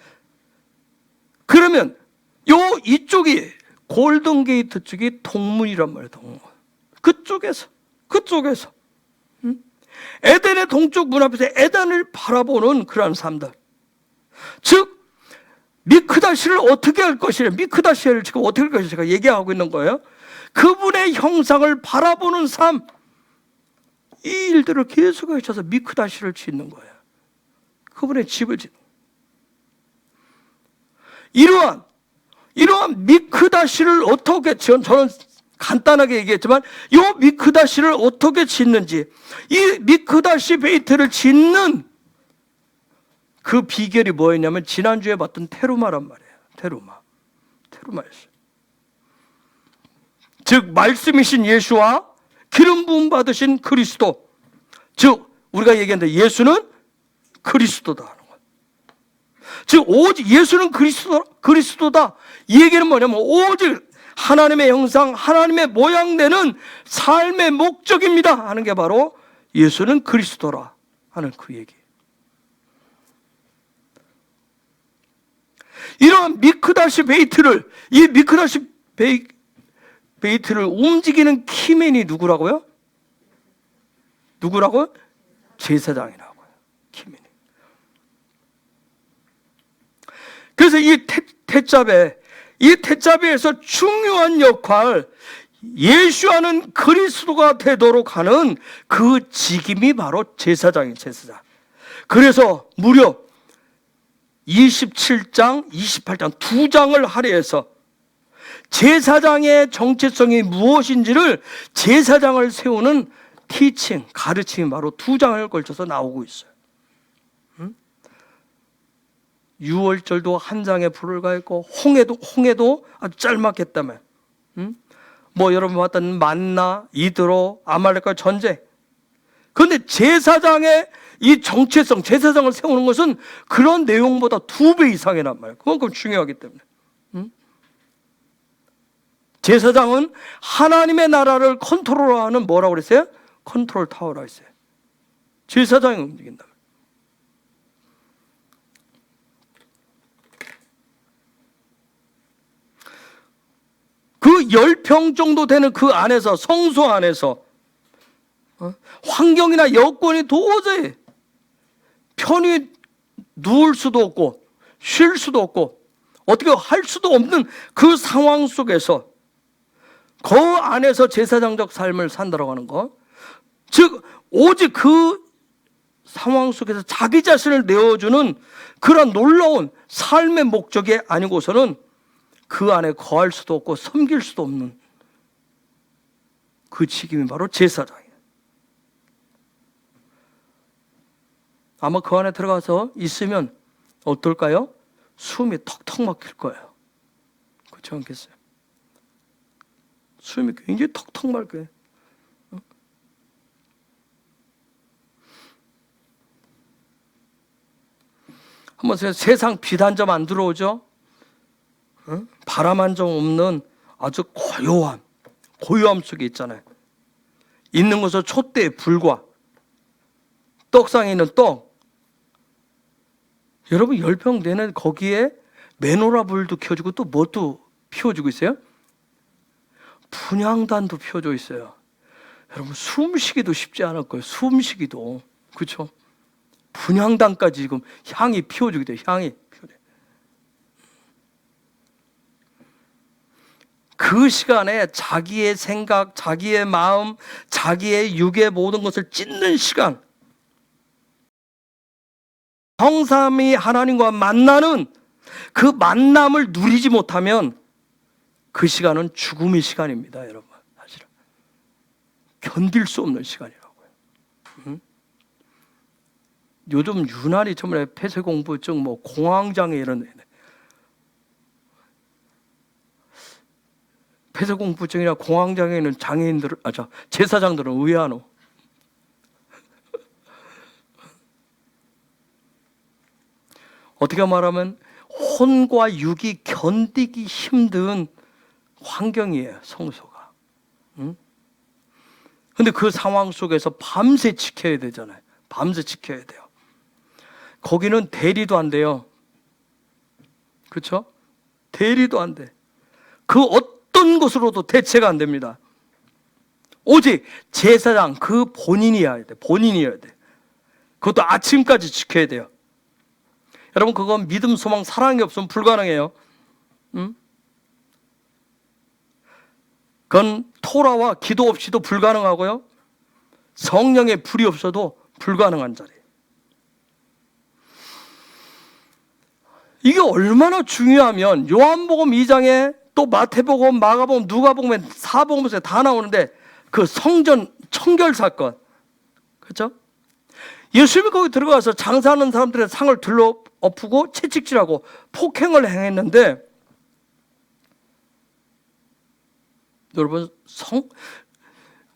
그러면 이쪽이 골든게이트 쪽이 동문이란 말이에요, 동문. 그쪽에서. 에덴의 동쪽 문 앞에서 에덴을 바라보는 그러한 삶들. 즉 미크다시를 어떻게 할 것이냐, 미크다시를 지금 어떻게 할 것이냐 제가 얘기하고 있는 거예요. 그분의 형상을 바라보는 삶, 이 일들을 계속 하셔서 미크다시를 짓는 거예요. 그분의 집을 짓는 거예요. 이러한 미크다시를 어떻게, 저는 간단하게 얘기했지만 이 미크다시를 어떻게 짓는지, 이 미크다시 베이트를 짓는 그 비결이 뭐였냐면 지난주에 봤던 테루마란 말이에요. 테루마였어요. 즉 말씀이신 예수와 기름 부음 받으신 그리스도, 즉 우리가 얘기하는데 예수는 그리스도다 하는 거예요. 즉 오직 예수는 그리스도다. 이 얘기는 뭐냐면 오직 하나님의 형상, 하나님의 모양되는 삶의 목적입니다 하는 게 바로 예수는 그리스도라 하는 그 얘기. 이런 미크다시 베이트를, 이 미크다시 베이트를 움직이는 키맨이 누구라고요? 제사장이라고요. 키맨이. 그래서 이 태자베에서 중요한 역할, 예수와는 그리스도가 되도록 하는 그 직임이 바로 제사장이에요, 제사장. 그래서 무려 27장, 28장 두 장을 할애해서 제사장의 정체성이 무엇인지를, 제사장을 세우는 티칭, 가르침이 바로 두 장을 걸쳐서 나오고 있어요. 유월절도 한 장에 불을 가했고 홍해도 아주 짤막했다며. 뭐 여러분 봤던 만나, 이드로, 아말렉과 전쟁. 그런데 제사장의 이 정체성, 제사장을 세우는 것은 그런 내용보다 2배 이상이란 말이에요. 그만큼 중요하기 때문에. 제사장은 하나님의 나라를 컨트롤하는 뭐라고 그랬어요? 컨트롤 타워라고 했어요. 제사장이 움직인다. 그 10평 정도 되는 그 안에서, 성소 안에서 환경이나 여건이 도저히 편히 누울 수도 없고 쉴 수도 없고 어떻게 할 수도 없는 그 상황 속에서 그 안에서 제사장적 삶을 산다고 하는 거, 즉 오직 그 상황 속에서 자기 자신을 내어주는 그런 놀라운 삶의 목적이 아니고서는 그 안에 거할 수도 없고 섬길 수도 없는 그 직임이 바로 제사장이에요. 아마 그 안에 들어가서 있으면 어떨까요? 숨이 턱턱 막힐 거예요. 그렇지 않겠어요? 숨이 굉장히 턱턱 말 거예요. 한번 세상 빛 한 점 안 들어오죠? 바람 한 점 없는 아주 고요함 속에 있잖아요. 있는 것은 촛대의 불과 떡상에 있는 떡. 여러분 10평 내내 거기에 메노라 불도 켜주고 또 뭣도 피워주고 있어요? 분향단도 피워져 있어요. 여러분 숨쉬기도 쉽지 않을 거예요. 숨쉬기도. 그렇죠? 분향단까지 지금 향이 피워주게 돼요. 향이 피워져요. 그 시간에 자기의 생각, 자기의 마음, 자기의 육의 모든 것을 찢는 시간, 성삼위 하나님과 만나는 그 만남을 누리지 못하면 그 시간은 죽음의 시간입니다, 여러분. 사실은 견딜 수 없는 시간이라고요. 요즘 유난히 정말 폐쇄공포증, 뭐 공황장애 이런 폐쇄공포증이나 공황장애는 제사장들은 의아노. 어떻게 말하면 혼과 육이 견디기 힘든 환경이에요, 성소가. 근데 그 상황 속에서 밤새 지켜야 되잖아요. 밤새 지켜야 돼요. 거기는 대리도 안 돼요. 그렇죠? 대리도 안 돼. 그 어떤 것으로도 대체가 안 됩니다. 오직 제사장 그 본인이어야 돼. 본인이어야 돼. 그것도 아침까지 지켜야 돼요. 여러분 그건 믿음, 소망, 사랑이 없으면 불가능해요. 그건 토라와 기도 없이도 불가능하고요. 성령의 불이 없어도 불가능한 자리예요. 이게 얼마나 중요하면 요한복음 2장에 또 마태복음, 마가복음, 누가복음, 사복음에서 다 나오는데 그 성전 청결 사건, 그렇죠? 예수님이 거기 들어가서 장사하는 사람들의 상을 둘러엎고 채찍질하고 폭행을 행했는데, 여러분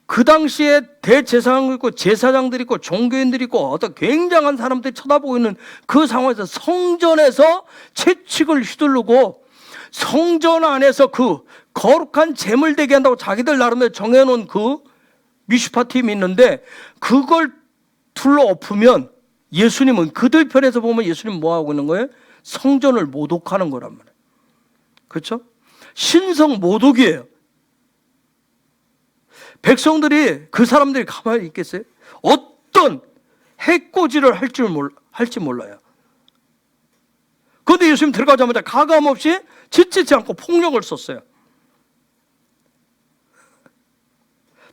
그 당시에 대제사장도 있고 제사장들이 있고 종교인들이 있고 어떤 굉장한 사람들이 쳐다보고 있는 그 상황에서 성전에서 채찍을 휘두르고 성전 안에서 그 거룩한 제물 되게 한다고 자기들 나름대로 정해놓은 그 미슈파 팀이 있는데 그걸 둘러엎으면 예수님은 그들 편에서 보면 예수님은 뭐 하고 있는 거예요? 성전을 모독하는 거란 말이에요. 그렇죠? 신성 모독이에요. 백성들이 그 사람들이 가만히 있겠어요? 어떤 해코지를 할지 몰라요. 그런데 예수님 들어가자마자 가감없이 지치지 않고 폭력을 썼어요.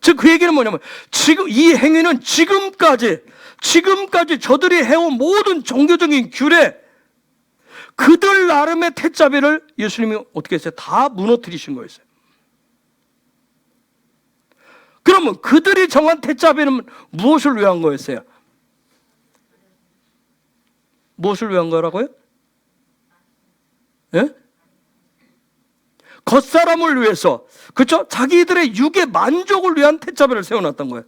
즉 그 얘기는 뭐냐면 지금 이 행위는 지금까지 저들이 해온 모든 종교적인 규례, 그들 나름의 택자비를 예수님이 어떻게 했어요? 다 무너뜨리신 거였어요. 그러면 그들이 정한 택자비는 무엇을 위한 거였어요? 무엇을 위한 거라고요? 예? 겉사람을 위해서, 그렇죠? 자기들의 육의 만족을 위한 택자벨을 세워놨던 거예요.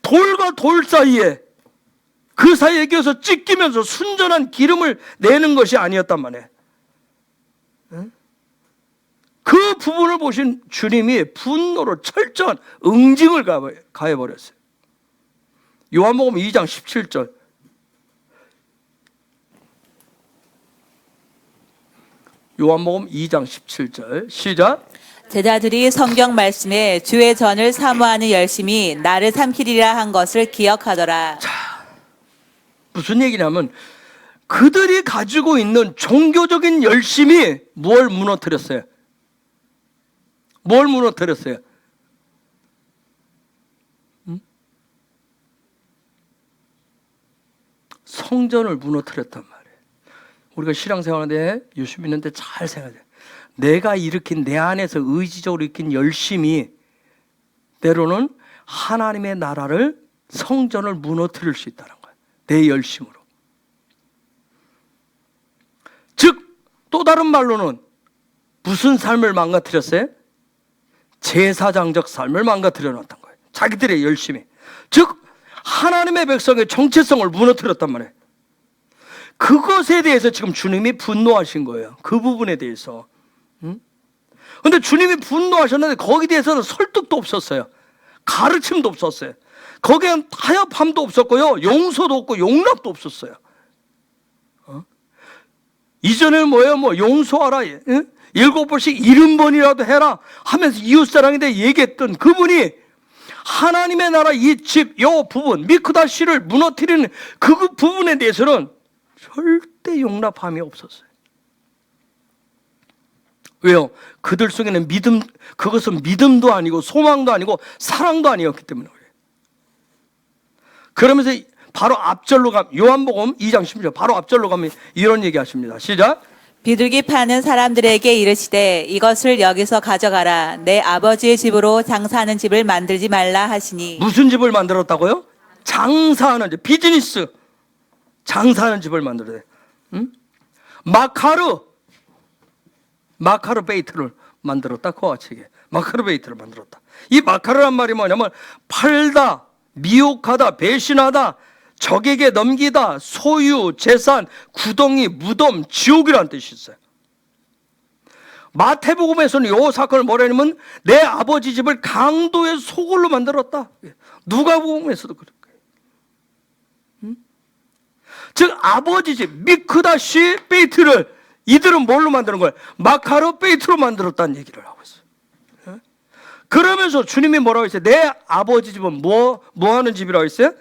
돌과 돌 사이에, 그 사이에 끼어서 찢기면서 순전한 기름을 내는 것이 아니었단 말이에요. 그 부분을 보신 주님이 분노로 철저한 응징을 가해버렸어요. 요한복음 2장 17절. 요한복음 2장 17절 시작. 제자들이 성경 말씀에 주의 전을 사모하는 열심이 나를 삼키리라 한 것을 기억하더라. 무슨 얘기냐면 그들이 가지고 있는 종교적인 열심이 뭘 무너뜨렸어요? 뭘 무너뜨렸어요? 성전을 무너뜨렸단 말이에요. 우리가 신앙생활에 예수 믿는데 잘 생각해야 돼요. 내가 일으킨, 내 안에서 의지적으로 일으킨 열심이 때로는 하나님의 나라를, 성전을 무너뜨릴 수 있다는 거예요. 내 열심으로. 즉 또 다른 말로는 무슨 삶을 망가뜨렸어요? 제사장적 삶을 망가뜨려 놨던 거예요. 자기들의 열심이. 즉 하나님의 백성의 정체성을 무너뜨렸단 말이에요. 그것에 대해서 지금 주님이 분노하신 거예요. 그 부분에 대해서. 근데 주님이 분노하셨는데 거기에 대해서는 설득도 없었어요. 가르침도 없었어요. 거기엔 타협함도 없었고요. 용서도 없고 용납도 없었어요. 이전에는 뭐예요? 뭐 용서하라. 7번씩 70번이라도 해라 하면서 이웃사랑에 얘기했던 그분이 하나님의 나라 이 집, 요 부분, 미크다시를 무너뜨리는 그 부분에 대해서는 절대 용납함이 없었어요. 왜요? 그들 속에는 믿음, 그것은 믿음도 아니고 소망도 아니고 사랑도 아니었기 때문에 그래요. 그러면서 바로 앞절로 가면, 요한복음 2장 10절 바로 앞절로 가면 이런 얘기 하십니다. 시작. 비둘기 파는 사람들에게 이르시되 이것을 여기서 가져가라. 내 아버지의 집으로 장사하는 집을 만들지 말라 하시니. 무슨 집을 만들었다고요? 장사하는 집, 비즈니스. 장사하는 집을 만들어야 돼. 마카르 베이트를 만들었다. 그 같이 마카르 베이트를 만들었다. 이 마카르란 말이 뭐냐면 팔다, 미혹하다, 배신하다, 적에게 넘기다, 소유, 재산, 구덩이, 무덤, 지옥이라는 뜻이 있어요. 마태복음에서는 이 사건을 뭐라 하냐면 내 아버지 집을 강도의 소굴로 만들었다. 누가복음에서도 그럴 거예요. 즉 아버지 집 미크다시 베이트를 이들은 뭘로 만드는 거예요? 마카르 베이트로 만들었다는 얘기를 하고 있어요. 그러면서 주님이 뭐라고 했어요? 내 아버지 집은 뭐 하는 집이라고 했어요?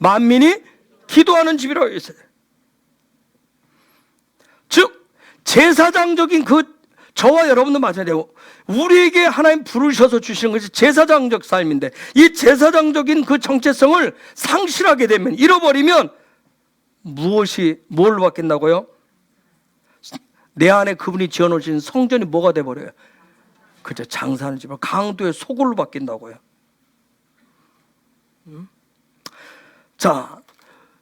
만민이 기도하는 집이라고 했어요. 즉 제사장적인 저와 여러분도 마찬가지예요. 우리에게 하나님 부르셔서 주시는 것이 제사장적 삶인데 이 제사장적인 그 정체성을 상실하게 되면, 잃어버리면 뭘 바뀐다고요? 내 안에 그분이 지어놓으신 성전이 뭐가 돼버려요? 그저 장사하는 집을 강도의 소굴로 바뀐다고요. 자,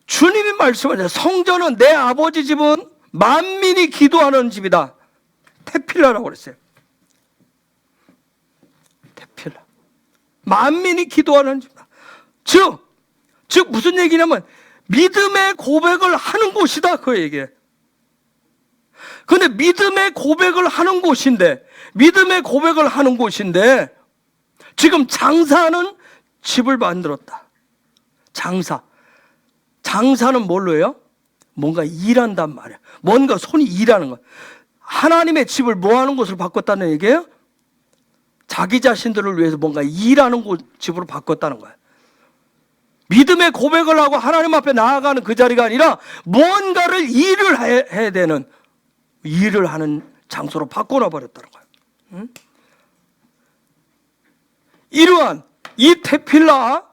주님이 말씀하세요. 성전은 내 아버지 집은 만민이 기도하는 집이다. 테필라라고 그랬어요. 테필라. 만민이 기도하는 집이다. 즉 무슨 얘기냐면 믿음의 고백을 하는 곳이다. 그 얘기예요. 근데 믿음의 고백을 하는 곳인데 지금 장사하는 집을 만들었다. 장사는 뭘로 해요? 뭔가 일한단 말이야. 뭔가 손이 일하는 거야. 하나님의 집을 뭐 하는 곳으로 바꿨다는 얘기예요? 자기 자신들을 위해서 뭔가 일하는 집으로 바꿨다는 거야. 믿음의 고백을 하고 하나님 앞에 나아가는 그 자리가 아니라 뭔가를 일을 해야 되는, 일을 하는 장소로 바꿔놔 버렸다는 거예요. 이러한 이 테필라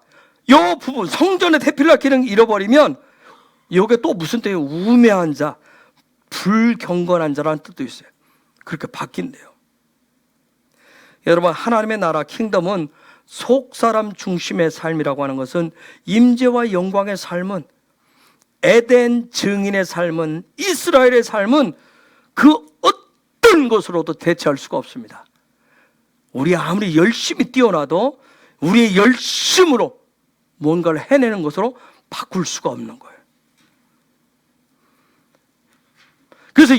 요 부분, 성전의 테필라 기능을 잃어버리면 이게 또 무슨 뜻이에요? 우매한 자, 불경건한 자라는 뜻도 있어요. 그렇게 바뀐대요. 여러분, 하나님의 나라 킹덤은 속사람 중심의 삶이라고 하는 것은, 임재와 영광의 삶은, 에덴 증인의 삶은, 이스라엘의 삶은 그 어떤 것으로도 대체할 수가 없습니다. 우리 아무리 열심히 뛰어나도 우리의 열심으로 뭔가를 해내는 것으로 바꿀 수가 없는 거예요. 그래서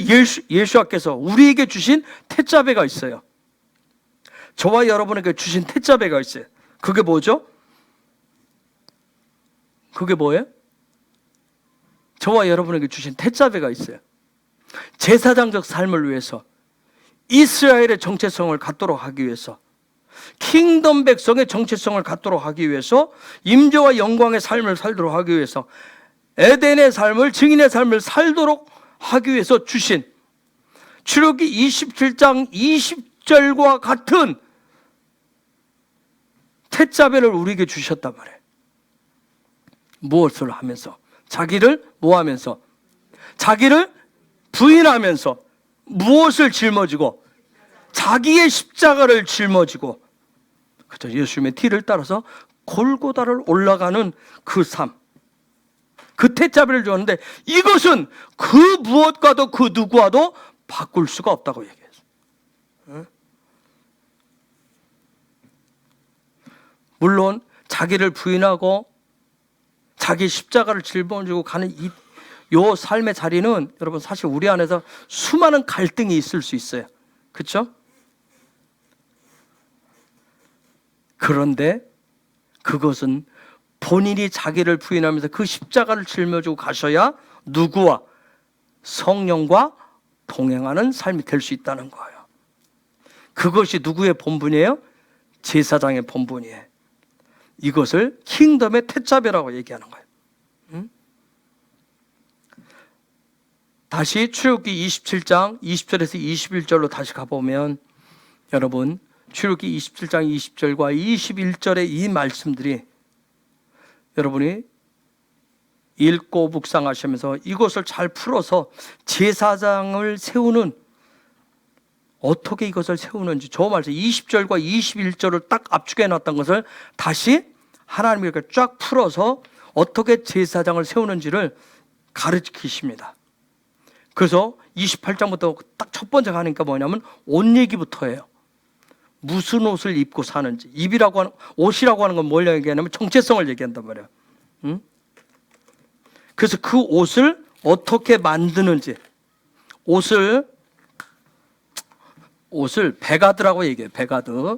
예수님께서 우리에게 주신 택자배가 있어요. 저와 여러분에게 주신 택자배가 있어요. 그게 뭐죠? 그게 뭐예요? 저와 여러분에게 주신 택자배가 있어요. 제사장적 삶을 위해서, 이스라엘의 정체성을 갖도록 하기 위해서, 킹덤 백성의 정체성을 갖도록 하기 위해서, 임재와 영광의 삶을 살도록 하기 위해서, 에덴의 삶을, 증인의 삶을 살도록 하기 위해서 주신 출애굽기 27장 20절과 같은 택자배를 우리에게 주셨단 말이에요. 무엇을 하면서? 자기를 뭐 하면서? 자기를 부인하면서 무엇을 짊어지고? 자기의 십자가를 짊어지고, 그렇죠? 예수님의 뒤를 따라서 골고다를 올라가는 그 삶, 그 택자배를 주었는데 이것은 그 무엇과도 그 누구와도 바꿀 수가 없다고 얘기했어요. 물론 자기를 부인하고 자기 십자가를 짊어지고 가는 이 삶의 자리는 여러분 사실 우리 안에서 수많은 갈등이 있을 수 있어요. 그렇죠? 그런데 그것은 본인이 자기를 부인하면서 그 십자가를 짊어지고 가셔야 누구와? 성령과 동행하는 삶이 될 수 있다는 거예요. 그것이 누구의 본분이에요? 제사장의 본분이에요. 이것을 킹덤의 택자배라고 얘기하는 거예요. 다시 출애굽기 27장 20절에서 21절로 다시 가보면 여러분, 출애굽기 27장 20절과 21절의 이 말씀들이 여러분이 읽고 묵상하시면서 이것을 잘 풀어서 제사장을 세우는, 어떻게 이것을 세우는지, 저 말씀 20절과 21절을 딱 압축해 놨던 것을 다시 하나님이 이렇게 쫙 풀어서 어떻게 제사장을 세우는지를 가르치십니다. 그래서 28장부터 딱 첫 번째 가니까 뭐냐면 옷 얘기부터 해요. 무슨 옷을 입고 사는지. 옷이라고 하는 건 뭘 얘기하냐면 정체성을 얘기한단 말이에요. 그래서 그 옷을 어떻게 만드는지, 옷을 베가드라고 얘기해요. 베가드.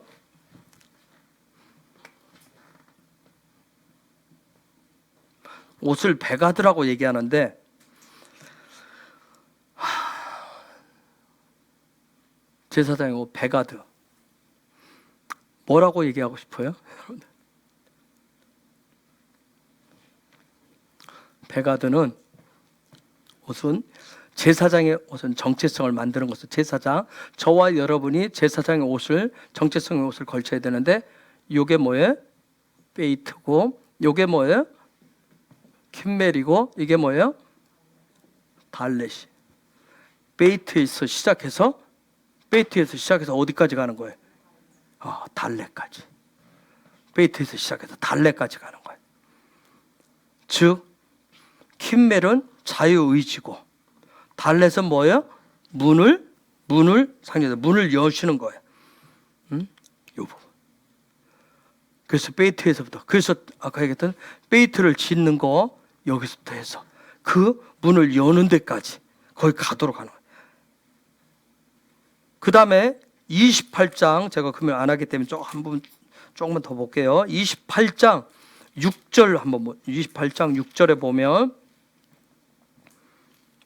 옷을 베가드라고 얘기하는데 제사장의 옷 베가드. 뭐라고 얘기하고 싶어요? 베가드는 옷은, 제사장의 옷은 정체성을 만드는 것은, 제사장, 저와 여러분이 제사장의 옷을, 정체성의 옷을 걸쳐야 되는데 이게 뭐예요? 베이트고, 이게 뭐예요? 킴멜이고, 이게 뭐예요? 달렛이. 베이트에서 시작해서 어디까지 가는 거예요? 달렛까지. 베이트에서 시작해서 달렛까지 가는 거예요. 즉 킴멜은 자유의지고, 달렛은 뭐예요? 문을 상징해서 문을 여시는 거예요. 이 부분. 그래서 베이트에서부터, 그래서 아까 얘기했던 베이트를 짓는 거, 여기서부터 해서 그 문을 여는 데까지 거기 가도록 하는 거예요. 그 다음에 28장, 제가 그러면 안 하기 때문에 조금만 더 볼게요. 28장 6절 한번, 28장 6절에 보면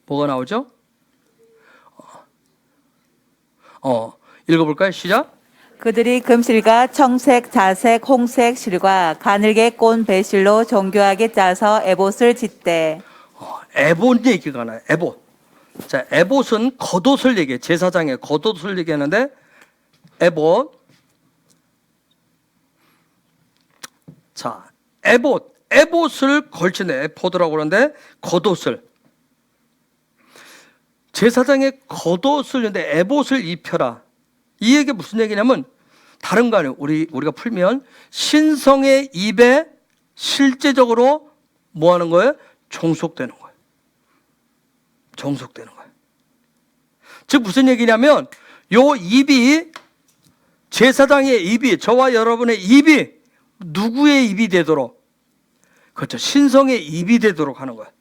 뭐가 나오죠? 읽어볼까요? 시작. 그들이 금실과 청색, 자색, 홍색 실과 가늘게 꼰 배실로 정교하게 짜서 에봇을 짓대. 에봇 얘기가 나요. 에봇. 자, 에봇은 겉옷을 얘기해. 제사장의 겉옷을 얘기하는데 에봇. 자, 에봇을 걸치네. 에포드라고 그러는데 겉옷을. 제사장의 겉옷을, 근데 에봇을 입혀라. 이 얘기 무슨 얘기냐면 다른 거 아니에요. 우리가 풀면 신성의 입에 실제적으로 뭐 하는 거예요? 종속되는 거예요. 종속되는 거예요. 즉 무슨 얘기냐면 요 입이 제사장의 입이 저와 여러분의 입이 누구의 입이 되도록 그렇죠. 신성의 입이 되도록 하는 거예요.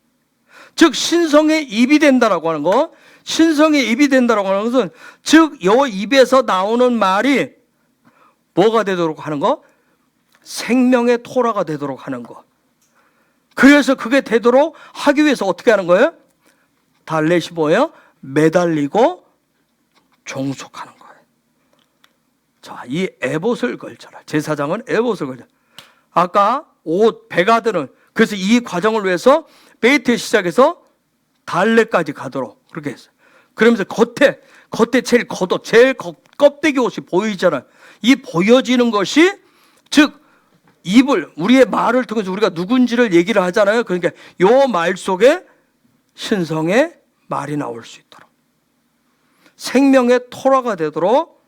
즉 신성의 입이 된다라고 하는 거 신성의 입이 된다라고 하는 것은 즉 요 입에서 나오는 말이 뭐가 되도록 하는 거? 생명의 토라가 되도록 하는 거. 그래서 그게 되도록 하기 위해서 어떻게 하는 거예요? 달렛이 뭐예요? 매달리고 종속하는 거예요. 자, 이 에봇을 걸쳐라. 제사장은 에봇을 걸쳐. 아까 옷, 배가드는 그래서 이 과정을 위해서 베이트에 시작해서 달렛까지 가도록 그렇게 했어요. 그러면서 겉에 제일 겉옷, 제일 껍데기 옷이 보이잖아요. 이 보여지는 것이 즉 입을 우리의 말을 통해서 우리가 누군지를 얘기를 하잖아요. 그러니까 요 말 속에 신성의 말이 나올 수 있도록 생명의 토라가 되도록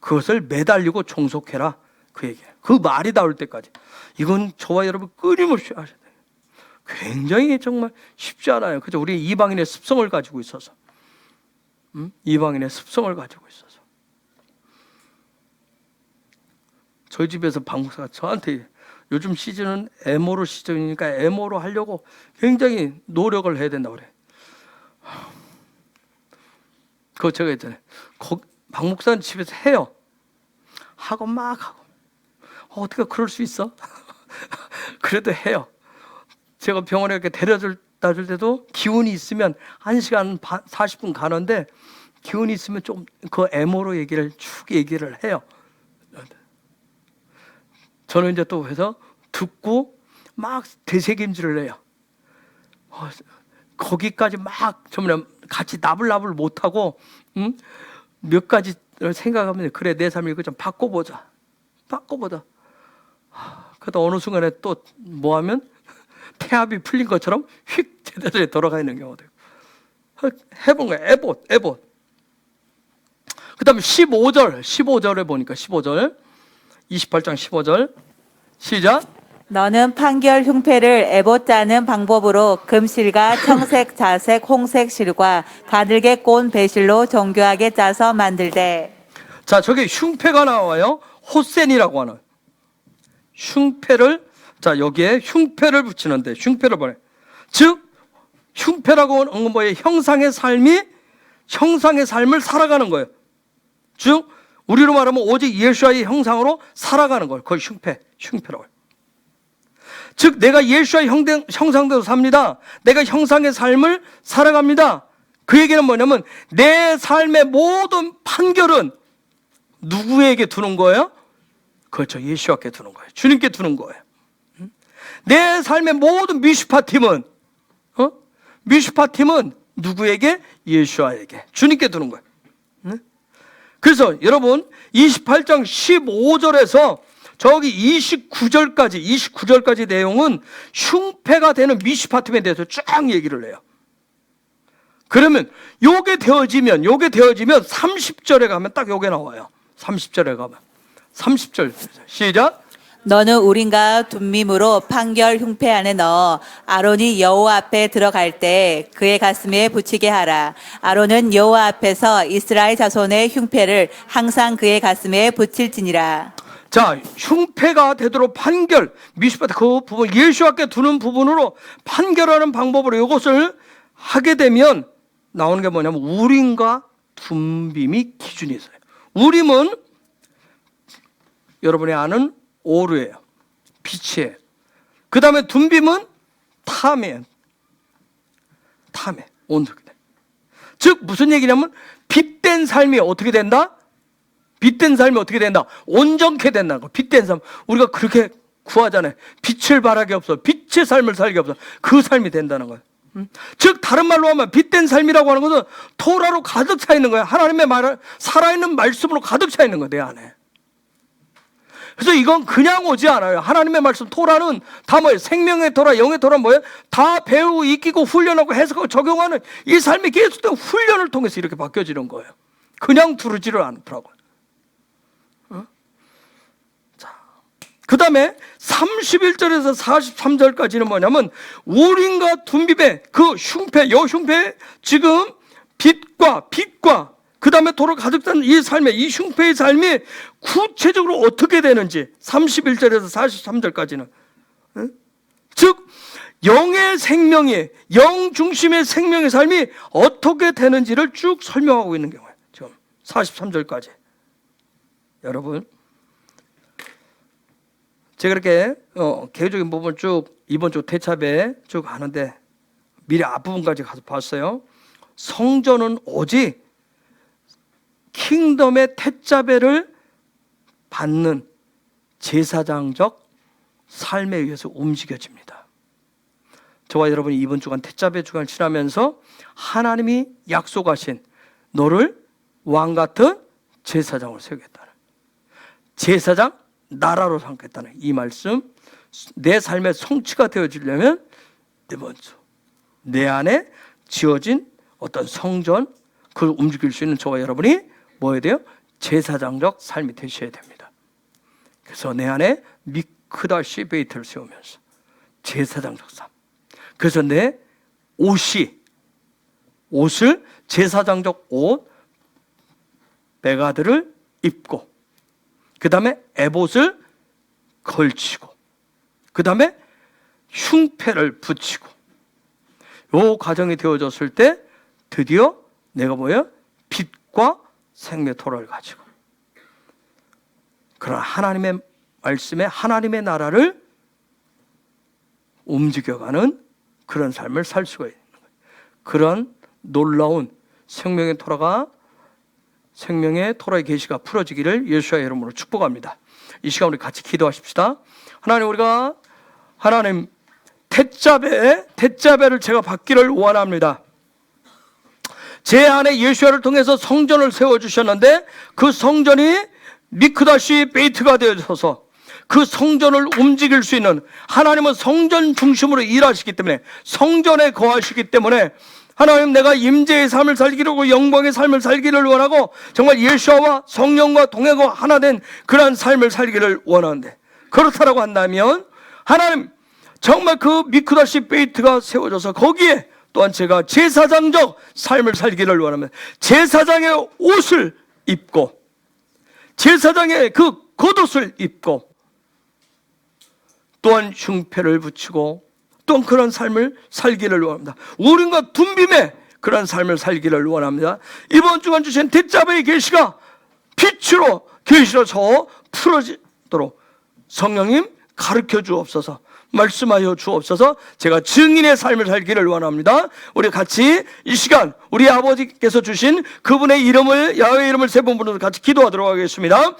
그것을 매달리고 종속해라 그 얘기예요. 그 말이 나올 때까지 이건 저와 여러분 끊임없이 하셔야 돼요. 굉장히 정말 쉽지 않아요. 그죠? 우리 이방인의 습성을 가지고 있어서 이방인의 습성을 가지고 있어서 저희 집에서 박목사가 저한테 요즘 시즌은 에모로 시즌이니까 에모로 하려고 굉장히 노력을 해야 된다고 그래. 그거 제가 있잖아요. 박목사는 집에서 해요. 하고 막 하고. 어떻게 그럴 수 있어? 그래도 해요. 제가 병원에 이렇게 데려다 줄 때도 기운이 있으면 1시간 반, 40분 가는데 기운이 있으면 좀 그 에모로 쭉 얘기를 해요. 저는 이제 또 해서 듣고 막 되새김질을 해요. 거기까지 막 정말 같이 나불나불 못하고 몇 가지 생각하면 그래 내 삶을 이거 좀 바꿔보자. 그러다 어느 순간에 또 뭐하면 태압이 풀린 것처럼 휙 제대로 돌아가 있는 경우도 있고. 해본 거예요. 에봇. 그 다음에 15절에 보니까 15절 28장 15절 시작. 너는 판결 흉패를 에봇 짜는 방법으로 금실과 청색, 자색, 홍색 실과 가늘게 꼰 배실로 정교하게 짜서 만들되. 자, 저기 흉패가 나와요. 호센이라고 하는 흉패를 자 여기에 흉패를 붙이는데 흉패를 보내. 즉 흉패라고 하는 건 뭐예요? 형상의 삶을 살아가는 거예요. 즉 우리로 말하면 오직 예수와의 형상으로 살아가는 걸 그걸 흉패라고 해요. 즉 내가 예수와의 형상대로 삽니다. 내가 형상의 삶을 살아갑니다. 그 얘기는 뭐냐면 내 삶의 모든 판결은 누구에게 두는 거예요? 그렇죠. 예수와께 두는 거예요. 주님께 두는 거예요. 내 삶의 모든 미슈파팀은 누구에게? 예수와에게 주님께 두는 거예요. 그래서 여러분 28장 15절에서 저기 29절까지 내용은 흉패가 되는 미슈파팀에 대해서 쭉 얘기를 해요. 그러면 요게 되어지면 30절에 가면 딱 요게 나와요. 30절에 가면 30절 시작. 너는 우린과 둠밈으로 판결 흉패 안에 넣어 아론이 여호와 앞에 들어갈 때 그의 가슴에 붙이게 하라. 아론은 여호와 앞에서 이스라엘 자손의 흉패를 항상 그의 가슴에 붙일지니라. 자, 흉패가 되도록 판결, 미슈파트 그 부분 예수와께 두는 부분으로 판결하는 방법으로 이것을 하게 되면 나오는 게 뭐냐면 우림과 둠빔이 기준이 있어요. 우림은 여러분이 아는 오르예요. 빛이에요. 그 다음에 둠빔은 탐이에요. 온도가 돼. 즉 무슨 얘기냐면 빛된 삶이 어떻게 된다? 빛된 삶이 어떻게 된다? 온전케 된다는 거. 빛된 삶. 우리가 그렇게 구하잖아요. 빛을 발하게 없어. 빛의 삶을 살게 없어. 그 삶이 된다는 거예요. 즉 다른 말로 하면 빛된 삶이라고 하는 것은 토라로 가득 차 있는 거예요. 하나님의 말 살아있는 말씀으로 가득 차 있는 거예요. 내 안에. 그래서 이건 그냥 오지 않아요. 하나님의 말씀 토라는 다 뭐예요? 생명의 토라, 영의 토라 뭐예요? 다 배우고 익히고 훈련하고 해석하고 적용하는 이 삶이 계속된 훈련을 통해서 이렇게 바뀌어지는 거예요. 그냥 두르지를 않더라고요. 그 다음에 31절에서 43절까지는 뭐냐면 우림과 둠빔의 그 흉패, 요 흉패 지금 빛과 그 다음에 도로 가득 찬 이 삶의 이 흉패의 삶이 구체적으로 어떻게 되는지 31절에서 43절까지는 즉 영의 생명이 영 중심의 생명의 삶이 어떻게 되는지를 쭉 설명하고 있는 경우예요. 지금 43절까지. 여러분 제가 이렇게 개요적인 부분을 쭉 이번 주 대차배 쭉 하는데 미리 앞부분까지 가서 봤어요. 성전은 오직 킹덤의 태자배를 받는 제사장적 삶에 의해서 움직여집니다. 저와 여러분이 이번 주간 태자배 주간을 지나면서 하나님이 약속하신 너를 왕같은 제사장으로 세우겠다는, 제사장 나라로 삼겠다는 이 말씀, 내 삶의 성취가 되어지려면 이번 주 내 안에 지어진 어떤 성전, 그걸 움직일 수 있는 저와 여러분이 뭐 해야 돼요? 제사장적 삶이 되셔야 됩니다. 그래서 내 안에 미크다시 베이트를 세우면서 제사장적 삶. 그래서 내 옷을 제사장적 옷 베가드를 입고, 그 다음에 에봇을 걸치고, 그 다음에 흉패를 붙이고, 이 과정이 되어졌을 때 드디어 내가 뭐예요? 빛과 생명의 토라를 가지고 그런 하나님의 말씀에 하나님의 나라를 움직여가는 그런 삶을 살 수가 있는 거예요. 그런 놀라운 생명의 토라의 계시가 풀어지기를 예수의 이름으로 축복합니다. 이 시간 우리 같이 기도하십시다. 하나님, 우리가 하나님 태자배를 제가 받기를 원합니다. 제 안에 예수야를 통해서 성전을 세워주셨는데 그 성전이 미크다시 베이트가 되어서 그 성전을 움직일 수 있는, 하나님은 성전 중심으로 일하시기 때문에, 성전에 거하시기 때문에 하나님, 내가 임재의 삶을 살기를 원하고 영광의 삶을 살기를 원하고 정말 예수와 성령과 동행하고 하나 된 그러한 삶을 살기를 원하는데, 그렇다라고 한다면 하나님 정말 그 미크다시 베이트가 세워져서 거기에 또한 제가 제사장적 삶을 살기를 원하면 제사장의 옷을 입고 제사장의 그 겉옷을 입고 또한 흉패를 붙이고 또한 그런 삶을 살기를 원합니다. 우린과 둔빔의 그런 삶을 살기를 원합니다. 이번 주간 주신 대자배의 계시가 빛으로 계시로서 풀어지도록 성령님 가르쳐 주옵소서, 말씀하여 주옵소서. 제가 증인의 삶을 살기를 원합니다. 우리 같이 이 시간 우리 아버지께서 주신 그분의 이름을, 야훼의 이름을 세 번 부르면서 같이 기도하도록 하겠습니다.